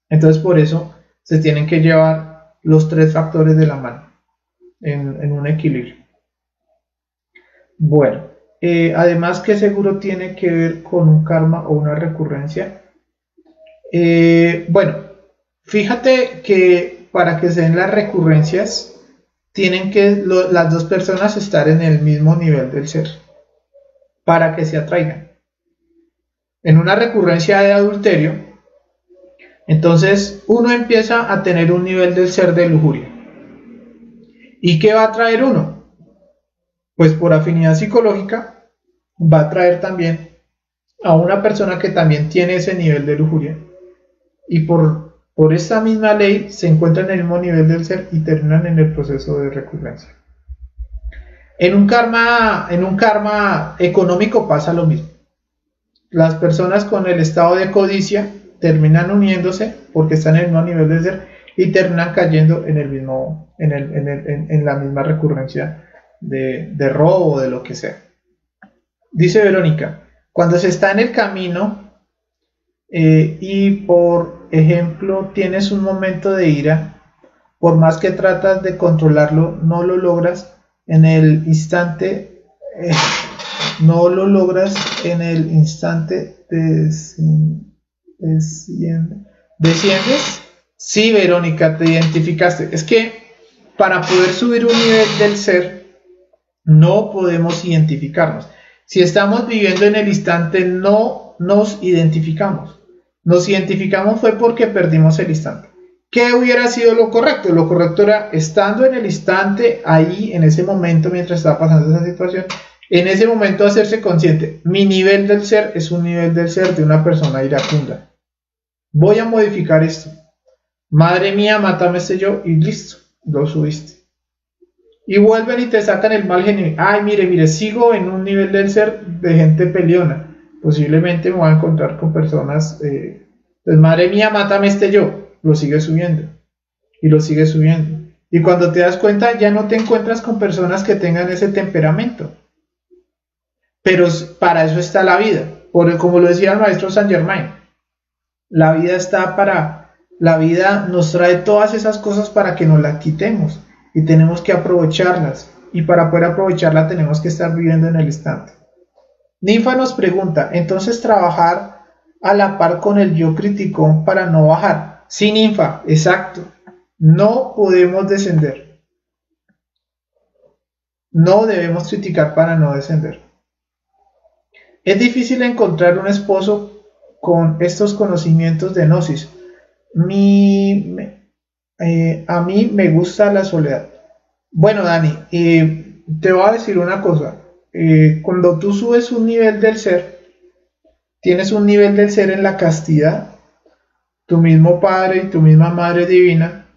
Entonces por eso se tienen que llevar los tres factores de la mano en un equilibrio. Bueno, además, ¿qué seguro tiene que ver con un karma o una recurrencia? Bueno, fíjate que para que se den las recurrencias, tienen que las dos personas estar en el mismo nivel del ser, para que se atraigan. En una recurrencia de adulterio, entonces uno empieza a tener un nivel del ser de lujuria. ¿Y qué va a traer uno? Pues por afinidad psicológica va a traer también a una persona que también tiene ese nivel de lujuria. Y por esta misma ley se encuentran en el mismo nivel del ser y terminan en el proceso de recurrencia. En un karma económico pasa lo mismo. Las personas con el estado de codicia terminan uniéndose porque están en el mismo nivel del ser y terminan cayendo en la misma recurrencia de robo o de lo que sea. Dice Verónica, cuando se está en el camino y por ejemplo tienes un momento de ira, por más que tratas de controlarlo, no lo logras en el instante, ¿desciendes? Sí, Verónica, te identificaste. Es que para poder subir un nivel del ser, no podemos identificarnos. Si estamos viviendo en el instante, no nos identificamos. Nos identificamos fue porque perdimos el instante. ¿Qué hubiera sido lo correcto? Lo correcto era estando en el instante, ahí, en ese momento, mientras estaba pasando esa situación, en ese momento hacerse consciente. Mi nivel del ser es un nivel del ser de una persona iracunda. Voy a modificar esto. Madre mía, mátame este yo y listo, lo subiste. Y vuelven y te sacan el mal genio. Ay, mire, sigo en un nivel del ser de gente peleona. Posiblemente me voy a encontrar con personas. Pues madre mía, mátame este yo. Lo sigue subiendo. Y lo sigue subiendo. Y cuando te das cuenta, ya no te encuentras con personas que tengan ese temperamento. Pero para eso está la vida. Como lo decía el maestro Saint Germain. La vida nos trae todas esas cosas para que nos las quitemos. Y tenemos que aprovecharlas. Y para poder aprovecharla tenemos que estar viviendo en el instante. Ninfa nos pregunta, entonces trabajar a la par con el yo criticón para no bajar. Sí, Ninfa, exacto. No podemos descender. No debemos criticar para no descender. Es difícil encontrar un esposo con estos conocimientos de gnosis. A mí me gusta la soledad. Bueno, Dani, te voy a decir una cosa. Cuando tú subes un nivel del ser, tienes un nivel del ser en la castidad, tu mismo Padre y tu misma Madre Divina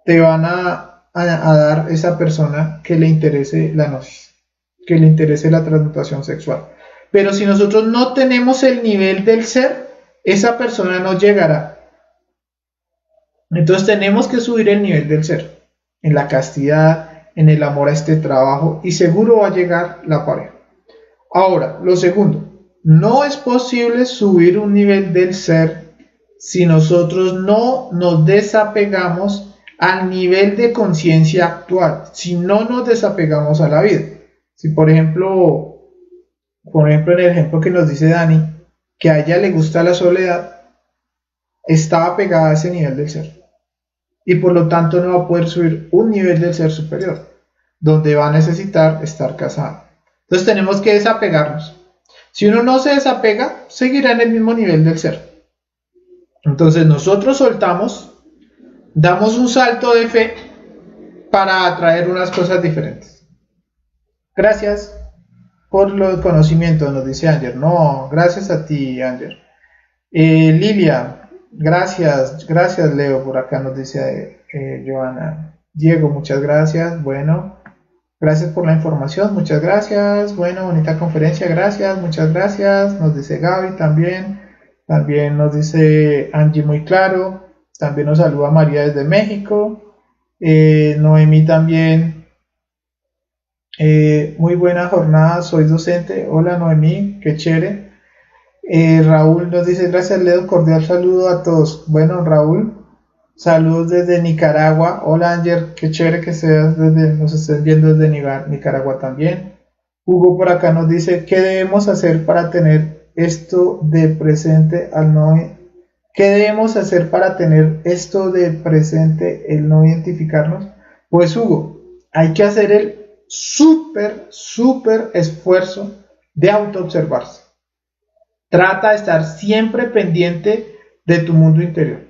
te van a dar esa persona que le interese la gnosis, que le interese la transmutación sexual. Pero si nosotros no tenemos el nivel del ser, esa persona no llegará. Entonces tenemos que subir el nivel del ser, en la castidad, en el amor a este trabajo, y seguro va a llegar la pareja. Ahora, lo segundo, no es posible subir un nivel del ser si nosotros no nos desapegamos al nivel de conciencia actual, si no nos desapegamos a la vida. Si por ejemplo en el ejemplo que nos dice Dani, que a ella le gusta la soledad, estaba pegada a ese nivel del ser. Y por lo tanto no va a poder subir un nivel del ser superior, donde va a necesitar estar casado. Entonces tenemos que desapegarnos. Si uno no se desapega, seguirá en el mismo nivel del ser. Entonces nosotros soltamos, damos un salto de fe para atraer unas cosas diferentes. Gracias por los conocimientos, nos dice Anger. No, gracias a ti, Anger. Lilia, gracias Leo, por acá nos dice Joana. Diego, muchas gracias, bueno, gracias por la información, muchas gracias, bueno, bonita conferencia, gracias, muchas gracias, nos dice Gaby también nos dice Angie muy claro, también nos saluda María desde México, Noemí también Muy buena jornada, soy docente. Hola Noemí, qué chévere. Raúl nos dice, gracias Leo, cordial saludo a todos. Bueno, Raúl, saludos desde Nicaragua. Hola Ángel, qué chévere que nos estés viendo desde Nicaragua también. Hugo por acá nos dice, ¿qué debemos hacer para tener esto de presente al no... ¿Qué debemos hacer para tener esto de presente, el no identificarnos? Pues Hugo, hay que hacer el súper esfuerzo de autoobservarse. Trata de estar siempre pendiente de tu mundo interior.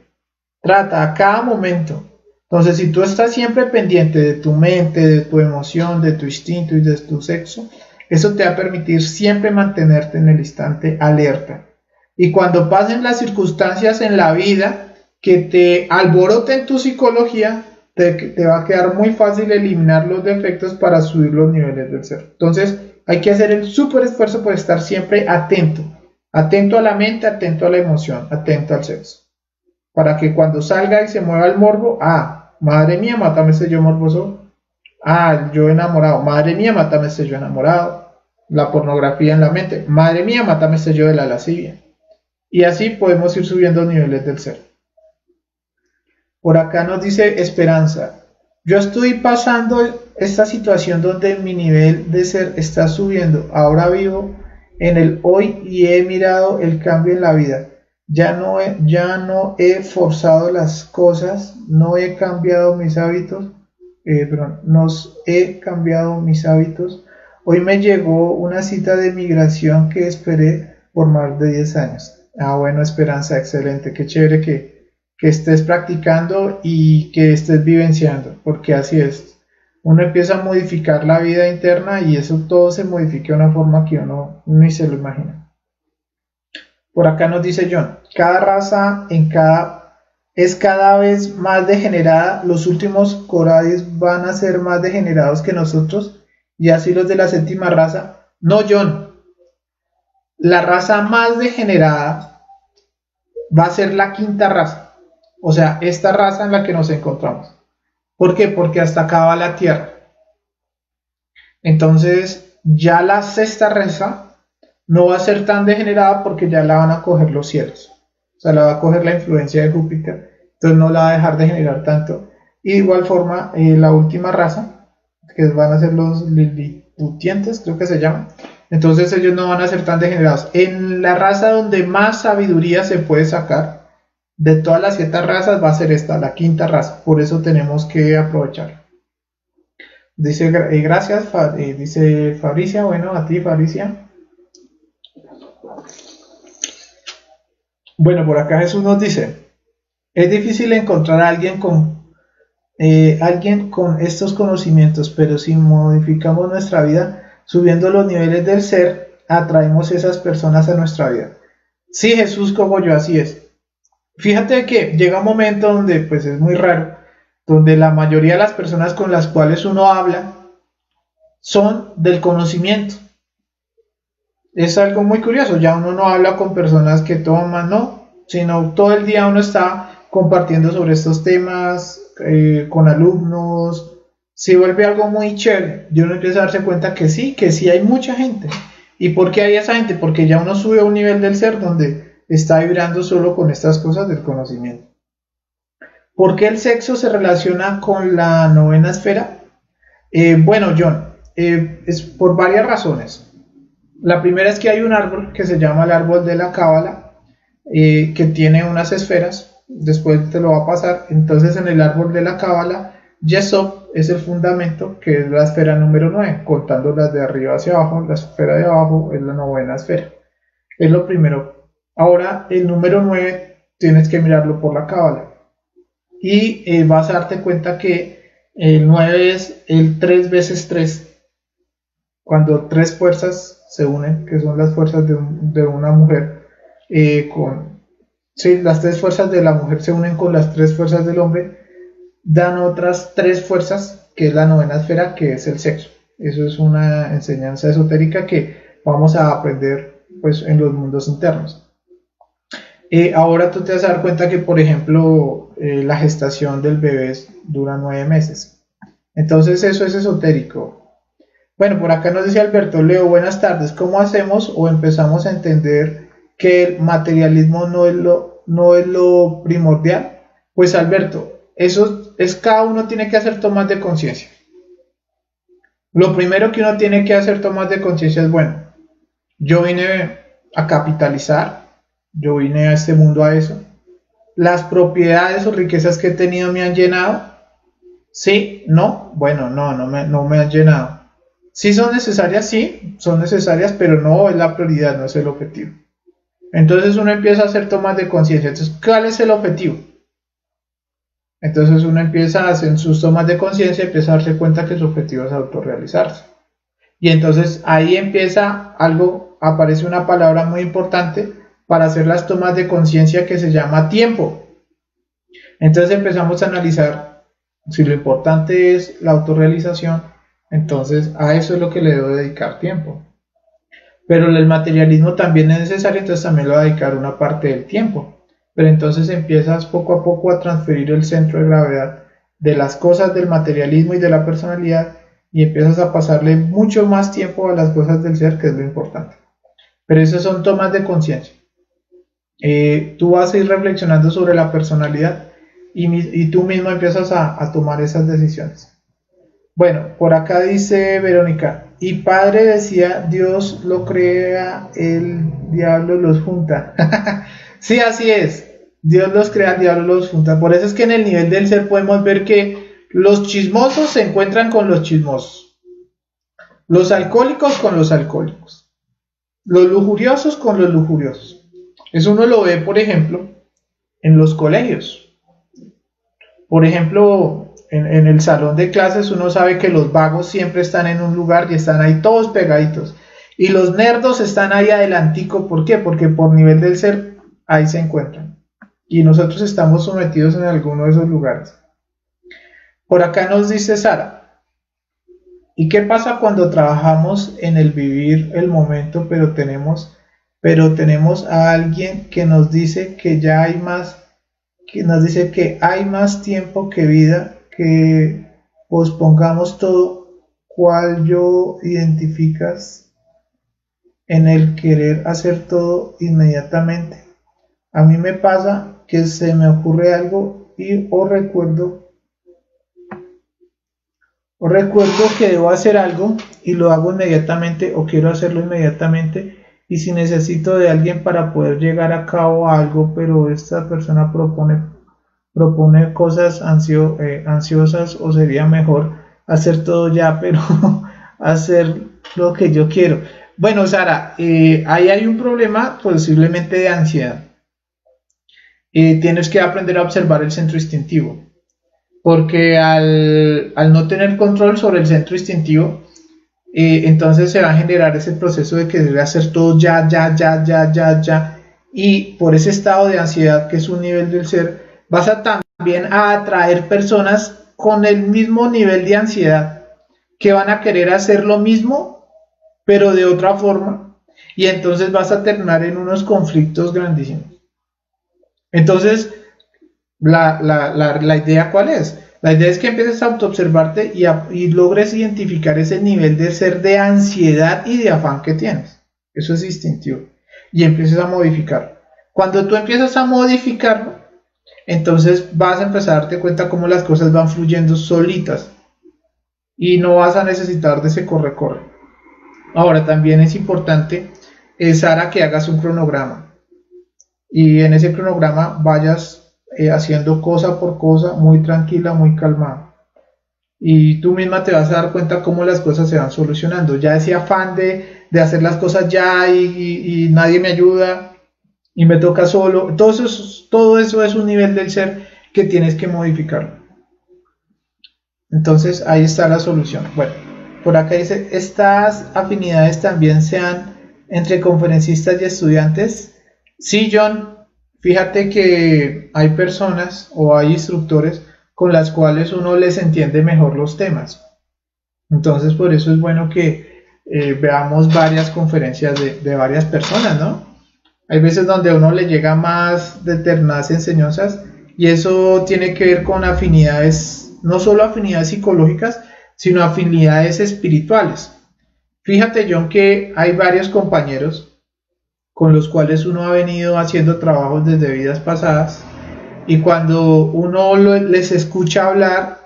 Trata a cada momento. Entonces, si tú estás siempre pendiente de tu mente, de tu emoción, de tu instinto y de tu sexo, eso te va a permitir siempre mantenerte en el instante alerta. Y cuando pasen las circunstancias en la vida que te alboroten tu psicología, te va a quedar muy fácil eliminar los defectos para subir los niveles del ser. Entonces, hay que hacer el súper esfuerzo por estar siempre atento. Atento a la mente, atento a la emoción, atento al sexo. Para que cuando salga y se mueva el morbo, madre mía, mátame ese yo morboso. El yo enamorado, madre mía, mátame ese yo enamorado. La pornografía en la mente, madre mía, mátame ese yo de la lascivia. Y así podemos ir subiendo niveles del ser. Por acá nos dice Esperanza, yo estoy pasando esta situación donde mi nivel de ser está subiendo. Ahora vivo en el hoy y he mirado el cambio en la vida. Ya no he forzado las cosas, no he cambiado mis hábitos, he cambiado mis hábitos. Hoy me llegó una cita de migración que esperé por más de 10 años. Bueno, Esperanza, excelente, qué chévere que estés practicando y que estés vivenciando, porque así es. Uno empieza a modificar la vida interna y eso todo se modifica de una forma que uno ni se lo imagina. Por acá nos dice John, cada raza es cada vez más degenerada, los últimos Coradis van a ser más degenerados que nosotros y así los de la séptima raza. No, John, la raza más degenerada va a ser la quinta raza, o sea, esta raza en la que nos encontramos. ¿Por qué? Porque hasta acá va la Tierra. Entonces, ya la sexta raza no va a ser tan degenerada porque ya la van a coger los cielos. O sea, la va a coger la influencia de Júpiter. Entonces no la va a dejar de generar tanto. Y de igual forma, la última raza, que van a ser los liliputientes, creo que se llaman. Entonces ellos no van a ser tan degenerados. En la raza donde más sabiduría se puede sacar de todas las 7 razas va a ser esta, la quinta raza. Por eso tenemos que aprovechar. Dice, gracias, dice Fabricia. Bueno, a ti, Fabricia. Bueno, por acá Jesús nos dice, es difícil encontrar a alguien con estos conocimientos, pero si modificamos nuestra vida, subiendo los niveles del ser, atraemos esas personas a nuestra vida. Sí, Jesús, como yo, así es. Fíjate que llega un momento donde, pues es muy raro, donde la mayoría de las personas con las cuales uno habla son del conocimiento. Es algo muy curioso, ya uno no habla con personas que toman, no, sino todo el día uno está compartiendo sobre estos temas con alumnos, se vuelve algo muy chévere, y uno empieza a darse cuenta que sí hay mucha gente. ¿Y por qué hay esa gente? Porque ya uno sube a un nivel del ser donde está vibrando solo con estas cosas del conocimiento. ¿Por qué el sexo se relaciona con la novena esfera? Bueno, John, es por varias razones. La primera es que hay un árbol que se llama el árbol de la cábala, que tiene unas esferas, después te lo va a pasar. Entonces en el árbol de la cábala, Yesod es el fundamento, que es la esfera número 9, contando las de arriba hacia abajo, la esfera de abajo es la novena esfera. Es lo primero. Ahora el número 9 tienes que mirarlo por la cábala. Y vas a darte cuenta que el 9 es el 3 veces 3. Cuando 3 fuerzas se unen, que son las fuerzas de una mujer, las 3 fuerzas de la mujer se unen con las 3 fuerzas del hombre, dan otras 3 fuerzas, que es la novena esfera, que es el sexo. Eso es una enseñanza esotérica que vamos a aprender pues, en los mundos internos. Ahora tú te vas a dar cuenta que, por ejemplo, la gestación del bebé dura 9 meses. Entonces eso es esotérico. Bueno, por acá nos dice Alberto Leo, buenas tardes. ¿Cómo hacemos o empezamos a entender que el materialismo no es lo primordial? Pues Alberto, eso es cada uno tiene que hacer tomas de conciencia. Lo primero que uno tiene que hacer tomas de conciencia es, bueno, yo vine a capitalizar, yo vine a este mundo a eso. Las propiedades o riquezas que he tenido me han llenado. ¿Sí? ¿No? Bueno, no me han llenado. ¿Sí son necesarias? Sí, son necesarias, pero no es la prioridad, no es el objetivo. Entonces uno empieza a hacer tomas de conciencia. Entonces, ¿cuál es el objetivo? Entonces uno empieza a hacer sus tomas de conciencia y empieza a darse cuenta que su objetivo es autorrealizarse. Y entonces ahí empieza algo, aparece una palabra muy importante para hacer las tomas de conciencia que se llama tiempo. Entonces empezamos a analizar si lo importante es la autorrealización, entonces a eso es lo que le debo dedicar tiempo. Pero el materialismo también es necesario, entonces también le voy a dedicar una parte del tiempo. Pero entonces empiezas poco a poco a transferir el centro de gravedad de las cosas del materialismo y de la personalidad y empiezas a pasarle mucho más tiempo a las cosas del ser, que es lo importante. Pero esas son tomas de conciencia. Tú vas a ir reflexionando sobre la personalidad y tú mismo empiezas a tomar esas decisiones. Bueno, por acá dice Verónica, y padre decía, Dios lo crea, el diablo los junta. Sí, así es. Dios los crea, el diablo los junta. Por eso es que en el nivel del ser podemos ver que los chismosos se encuentran con los chismosos, los alcohólicos con los alcohólicos, los lujuriosos con los lujuriosos. Eso uno lo ve, por ejemplo, en los colegios. Por ejemplo, en el salón de clases uno sabe que los vagos siempre están en un lugar y están ahí todos pegaditos. Y los nerdos están ahí adelantico. ¿Por qué? Porque por nivel del ser ahí se encuentran. Y nosotros estamos sometidos en alguno de esos lugares. Por acá nos dice Sara, ¿y qué pasa cuando trabajamos en el vivir el momento, pero tenemos a alguien que nos dice que ya hay más, que nos dice que hay más tiempo que vida, que pospongamos todo, cual yo identificas en el querer hacer todo inmediatamente? A mí me pasa que se me ocurre algo y o recuerdo que debo hacer algo y lo hago inmediatamente o quiero hacerlo inmediatamente y si necesito de alguien para poder llegar a cabo algo, pero esta persona propone cosas ansiosas o sería mejor hacer todo ya, pero hacer lo que yo quiero. Bueno, Sara, ahí hay un problema posiblemente de ansiedad. Tienes que aprender a observar el centro instintivo, porque al no tener control sobre el centro instintivo, entonces se va a generar ese proceso de querer hacer todo ya, ya, y por ese estado de ansiedad que es un nivel del ser, vas a también a atraer personas con el mismo nivel de ansiedad que van a querer hacer lo mismo pero de otra forma y entonces vas a terminar en unos conflictos grandísimos. Entonces la idea ¿cuál es? La idea es que empieces a autoobservarte y logres identificar ese nivel de ser de ansiedad y de afán que tienes. Eso es instintivo. Y empieces a modificarlo. Cuando tú empiezas a modificarlo, entonces vas a empezar a darte cuenta cómo las cosas van fluyendo solitas. Y no vas a necesitar de ese corre-corre. Ahora también es importante, Sara, que hagas un cronograma. Y en ese cronograma vayas haciendo cosa por cosa, muy tranquila, muy calmada. Y tú misma te vas a dar cuenta cómo las cosas se van solucionando. Ya ese afán de hacer las cosas ya y nadie me ayuda y me toca solo, todo eso es un nivel del ser que tienes que modificarlo. Entonces ahí está la solución. Bueno, por acá dice, estas afinidades también sean entre conferencistas y estudiantes. Sí, John, fíjate que hay personas o hay instructores con las cuales uno les entiende mejor los temas. Entonces por eso es bueno que veamos varias conferencias de varias personas, ¿no? Hay veces donde a uno le llega más determinadas enseñanzas y eso tiene que ver con afinidades, no solo afinidades psicológicas, sino afinidades espirituales. Fíjate, John, que hay varios compañeros con los cuales uno ha venido haciendo trabajos desde vidas pasadas y cuando uno les escucha hablar,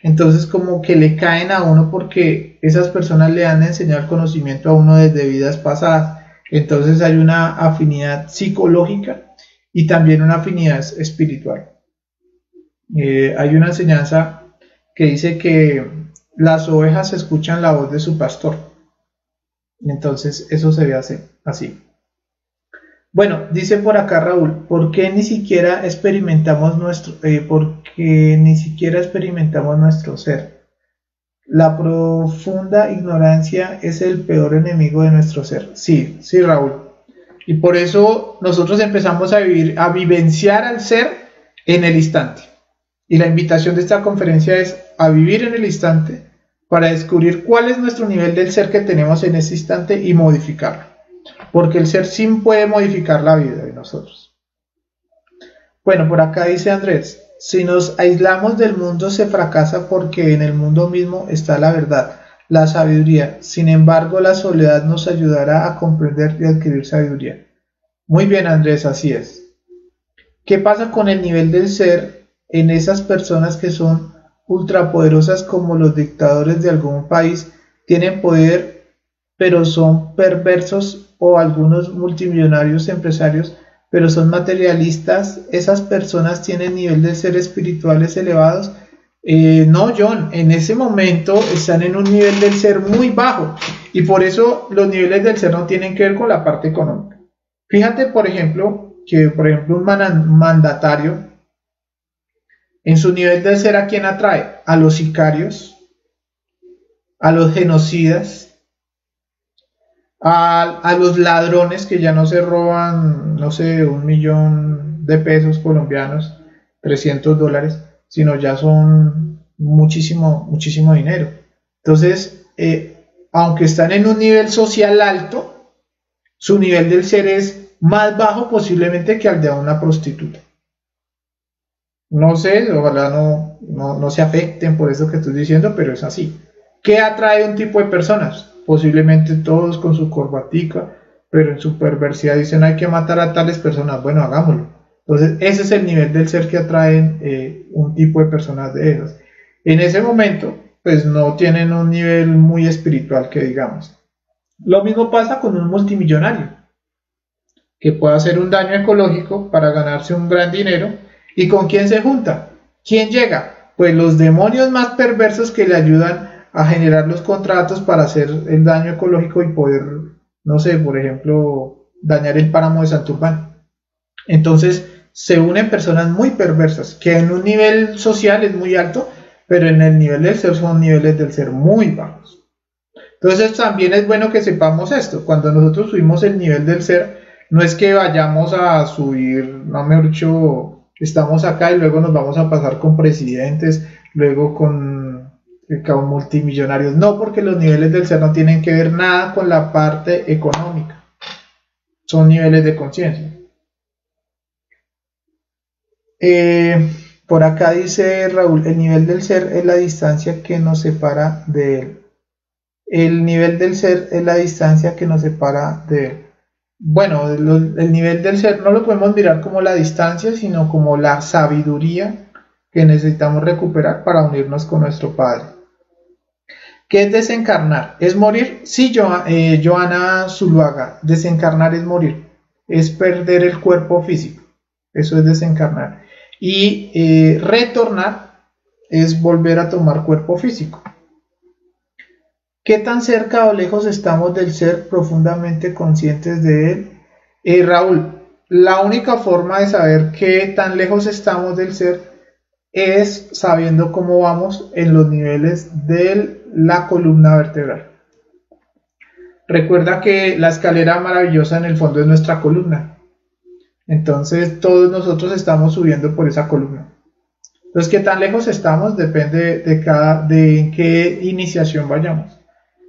entonces como que le caen a uno porque esas personas le han enseñado el conocimiento a uno desde vidas pasadas. Entonces hay una afinidad psicológica y también una afinidad espiritual. Hay una enseñanza que dice que las ovejas escuchan la voz de su pastor. Entonces eso se ve así. Bueno, dice por acá Raúl, ¿por qué ni siquiera experimentamos nuestro ser? La profunda ignorancia es el peor enemigo de nuestro ser. Sí, sí, Raúl. Y por eso nosotros empezamos a vivenciar al ser en el instante. Y la invitación de esta conferencia es a vivir en el instante para descubrir cuál es nuestro nivel del ser que tenemos en ese instante y modificarlo. Porque el ser sí puede modificar la vida de nosotros. Bueno, por acá dice Andrés, si nos aislamos del mundo se fracasa porque en el mundo mismo está la verdad, la sabiduría. Sin embargo, la soledad nos ayudará a comprender y adquirir sabiduría. Muy bien, Andrés, así es. ¿Qué pasa con el nivel del ser en esas personas que son ultrapoderosas como los dictadores de algún país? Tienen poder, pero son perversos, o algunos multimillonarios empresarios, pero son materialistas. Esas personas tienen nivel de ser espirituales elevados. No, John, en ese momento están en un nivel del ser muy bajo y por eso los niveles del ser no tienen que ver con la parte económica. Fíjate, por ejemplo, que un mandatario en su nivel del ser, ¿a quién atrae? A los sicarios, a los genocidas, a los ladrones que ya no se roban, no sé, 1 millón de pesos colombianos, $300, sino ya son muchísimo, muchísimo dinero. Entonces, aunque están en un nivel social alto, su nivel del ser es más bajo posiblemente que al de una prostituta. No sé, ojalá no se afecten por eso que estoy diciendo, pero es así. ¿Qué atrae un tipo de personas? Posiblemente todos con su corbatica, pero en su perversidad dicen hay que matar a tales personas. Bueno, hagámoslo. Entonces, ese es el nivel del ser que atraen un tipo de personas de esas. En ese momento, pues no tienen un nivel muy espiritual que digamos. Lo mismo pasa con un multimillonario, que puede hacer un daño ecológico para ganarse un gran dinero. ¿Y con quién se junta? ¿Quién llega? Pues los demonios más perversos que le ayudan a generar los contratos para hacer el daño ecológico y poder, no sé, por ejemplo, dañar el páramo de Santurbán. Entonces se unen personas muy perversas, que en un nivel social es muy alto, pero en el nivel del ser son niveles del ser muy bajos. Entonces también es bueno que sepamos esto. Cuando nosotros subimos el nivel del ser, no es que vayamos a subir, no mejor dicho, estamos acá y luego nos vamos a pasar con presidentes, luego con multimillonarios. No, porque los niveles del ser no tienen que ver nada con la parte económica. Son niveles de conciencia. Por acá dice Raúl, el nivel del ser es la distancia que nos separa de él. El nivel del ser es la distancia que nos separa de él. Bueno, el nivel del ser no lo podemos mirar como la distancia, sino como la sabiduría que necesitamos recuperar para unirnos con nuestro Padre. ¿Qué es desencarnar? ¿Es morir? Sí, Joana Zuluaga, desencarnar es morir, es perder el cuerpo físico, eso es desencarnar. Y retornar es volver a tomar cuerpo físico. ¿Qué tan cerca o lejos estamos del ser profundamente conscientes de él? Raúl, la única forma de saber qué tan lejos estamos del ser es sabiendo cómo vamos en los niveles de la columna vertebral. Recuerda que la escalera maravillosa en el fondo es nuestra columna. Entonces todos nosotros estamos subiendo por esa columna. Entonces, ¿qué tan lejos estamos? Depende de en qué iniciación vayamos.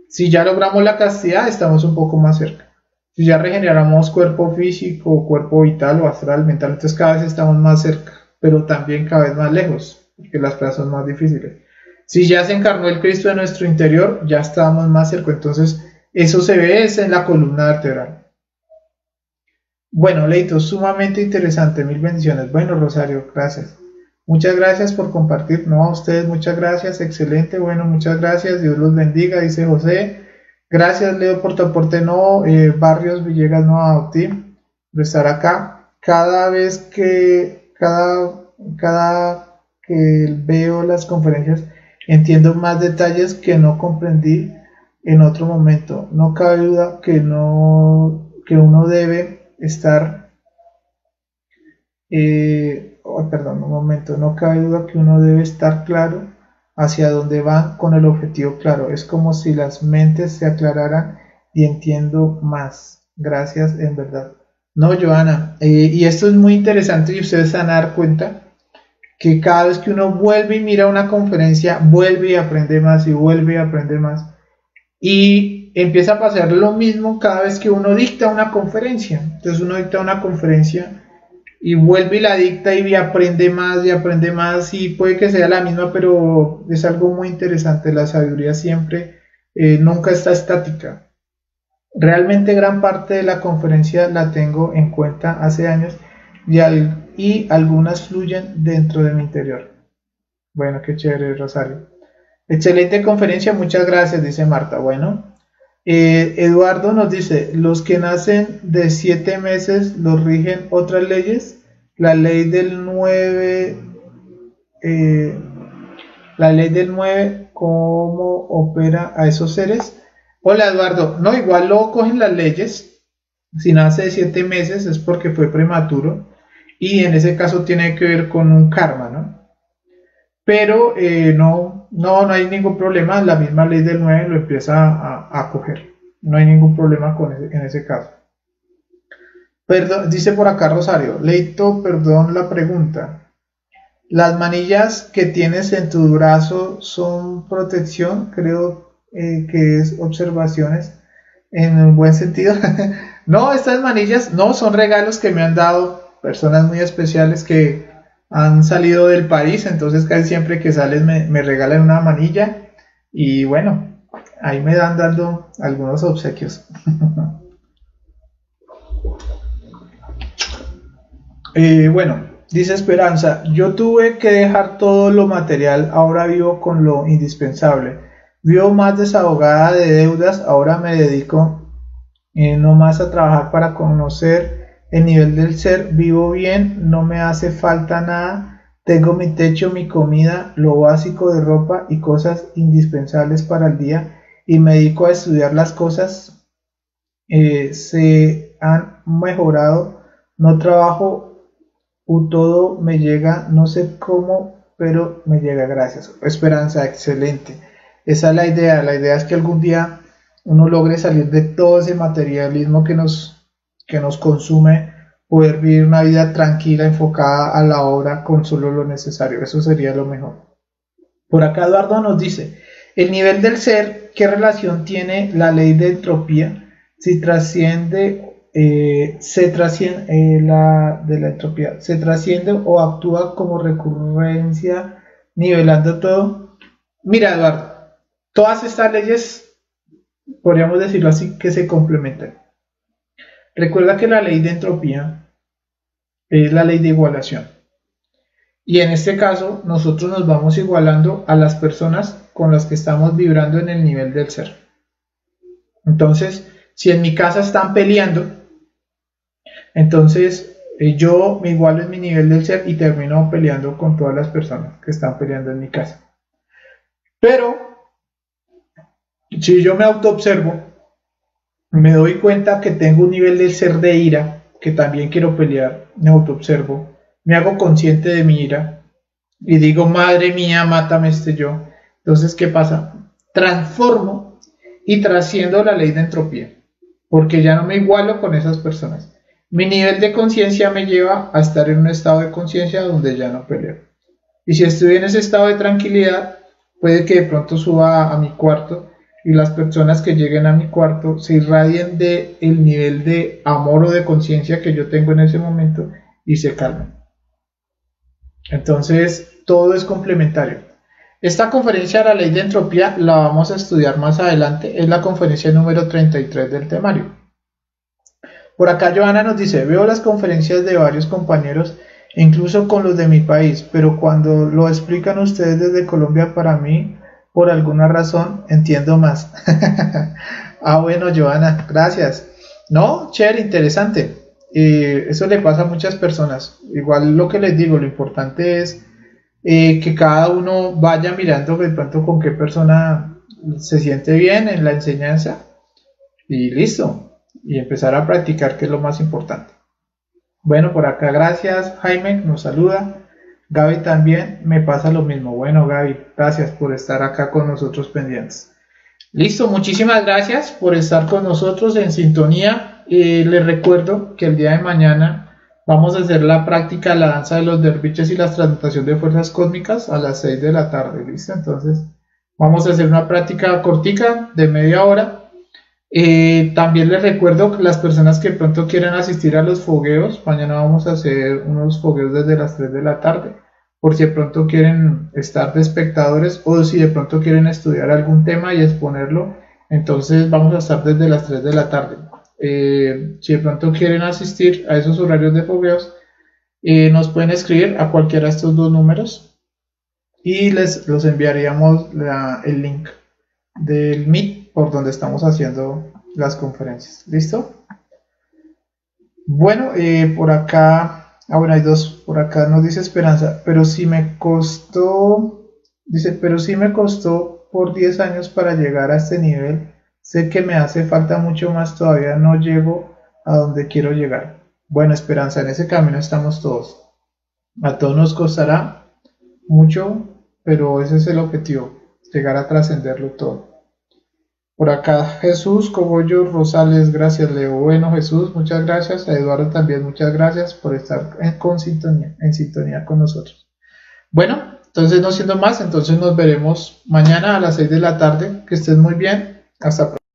Si ya logramos la castidad, estamos un poco más cerca. Si ya regeneramos cuerpo físico, cuerpo vital o astral, mental, entonces cada vez estamos más cerca, pero también cada vez más lejos, porque las pruebas son más difíciles. Si ya se encarnó el Cristo en nuestro interior, ya estamos más cerca. Entonces, Eso se ve es en la columna vertebral. Bueno, Leito, sumamente interesante, mil bendiciones. Bueno, Rosario, gracias. Muchas gracias por compartir. No, a ustedes, muchas gracias. Excelente, bueno, muchas gracias. Dios los bendiga, dice José. Gracias, Leo, por tu aporte. No, Barrios Villegas, no, a ti, por estar acá. Cada vez que, cada que veo las conferencias, entiendo más detalles que no comprendí en otro momento. No cabe duda que uno debe estar, perdón, un momento, no cabe duda que uno debe estar claro hacia dónde van con el objetivo claro. Es como si las mentes se aclararan y entiendo más. Gracias, en verdad. No, Joana, y esto es muy interesante y ustedes se van a dar cuenta que cada vez que uno vuelve y mira una conferencia, vuelve y aprende más y vuelve y aprende más. Y empieza a pasar lo mismo cada vez que uno dicta una conferencia. Entonces uno dicta una conferencia y vuelve y la dicta y aprende más y puede que sea la misma, pero es algo muy interesante. La sabiduría siempre nunca está estática. Realmente gran parte de la conferencia la tengo en cuenta hace años y algunas fluyen dentro de mi interior. Bueno, qué chévere, Rosario. Excelente conferencia, muchas gracias, dice Marta. Bueno, Eduardo nos dice, los que nacen de 7 meses los rigen otras leyes, la ley del 9, eh, la ley del 9, ¿cómo opera a esos seres? Hola Eduardo, no, igual lo cogen las leyes, si nace de 7 meses es porque fue prematuro y en ese caso tiene que ver con un karma, ¿no? Pero no hay ningún problema, la misma ley del 9 lo empieza a coger, no hay ningún problema en ese caso. Perdón, dice por acá Rosario, Leito, perdón la pregunta, ¿las manillas que tienes en tu brazo son protección? Creo que es observaciones en un buen sentido. No, estas manillas no son regalos que me han dado personas muy especiales que han salido del país, entonces casi siempre que salen me regalan una manilla y bueno, ahí me dan dando algunos obsequios. Bueno, dice Esperanza, yo tuve que dejar todo lo material, ahora vivo con lo indispensable. Vivo más desahogada de deudas, ahora me dedico no más a trabajar para conocer el nivel del ser, vivo bien, no me hace falta nada, tengo mi techo, mi comida, lo básico de ropa y cosas indispensables para el día y me dedico a estudiar las cosas, se han mejorado, no trabajo todo me llega, no sé cómo, pero me llega, gracias. Esperanza, excelente. Esa es la idea es que algún día uno logre salir de todo ese materialismo que nos consume, poder vivir una vida tranquila, enfocada a la obra con solo lo necesario, eso sería lo mejor. Por acá Eduardo nos dice, el nivel del ser, ¿qué relación tiene la ley de entropía? Si trasciende, se trasciende de la entropía, se trasciende o actúa como recurrencia nivelando todo. Mira Eduardo, todas estas leyes, podríamos decirlo así, que se complementan. Recuerda que la ley de entropía es la ley de igualación. Y en este caso, nosotros nos vamos igualando a las personas con las que estamos vibrando en el nivel del ser. Entonces, si en mi casa están peleando, entonces yo me igualo en mi nivel del ser y termino peleando con todas las personas que están peleando en mi casa. Pero, si yo me autoobservo, me doy cuenta que tengo un nivel del ser de ira, que también quiero pelear, me autoobservo, me hago consciente de mi ira y digo, madre mía, mátame este yo. Entonces, ¿qué pasa? Transformo y trasciendo la ley de entropía, porque ya no me igualo con esas personas. Mi nivel de conciencia me lleva a estar en un estado de conciencia donde ya no peleo. Y si estoy en ese estado de tranquilidad, puede que de pronto suba a mi cuarto y las personas que lleguen a mi cuarto se irradien del nivel de amor o de conciencia que yo tengo en ese momento y se calmen. Entonces, todo es complementario. Esta conferencia de la ley de entropía la vamos a estudiar más adelante, es la conferencia número 33 del temario. Por acá Joana nos dice, veo las conferencias de varios compañeros, incluso con los de mi país, pero cuando lo explican ustedes desde Colombia, para mí, por alguna razón, entiendo más. Ah, bueno, Joana, gracias. No, chévere, interesante. Eso le pasa a muchas personas. Igual lo que les digo, lo importante es que cada uno vaya mirando de pronto con qué persona se siente bien en la enseñanza y listo. Y empezar a practicar, que es lo más importante. Bueno, por acá, gracias. Jaime nos saluda. Gaby también me pasa lo mismo. Bueno, Gaby, gracias por estar acá con nosotros pendientes. Listo, muchísimas gracias por estar con nosotros en sintonía. Les recuerdo que el día de mañana vamos a hacer la práctica de la danza de los derviches y la transmutación de fuerzas cósmicas a las 6 de la tarde. ¿Listo? Entonces, vamos a hacer una práctica cortica de media hora. También les recuerdo que las personas que pronto quieran asistir a los fogueos, mañana vamos a hacer unos fogueos desde las 3 de la tarde, por si de pronto quieren estar de espectadores o si de pronto quieren estudiar algún tema y exponerlo, entonces vamos a estar desde las 3 de la tarde. Si de pronto quieren asistir a esos horarios de fogueos, nos pueden escribir a cualquiera de estos dos números y los enviaríamos el link del Meet por donde estamos haciendo las conferencias. ¿Listo? Bueno, por acá, bueno, hay dos, por acá nos dice Esperanza, pero si me costó, dice, pero si me costó por 10 años para llegar a este nivel, sé que me hace falta mucho más, todavía no llego a donde quiero llegar. Bueno, Esperanza, en ese camino estamos todos. A todos nos costará mucho, pero ese es el objetivo, llegar a trascenderlo todo. Por acá Jesús Cogollo Rosales, gracias Leo. Bueno Jesús, muchas gracias. A Eduardo también muchas gracias por estar en sintonía con nosotros. Bueno, entonces no siendo más, entonces nos veremos mañana a las 6 de la tarde. Que estén muy bien. Hasta pronto.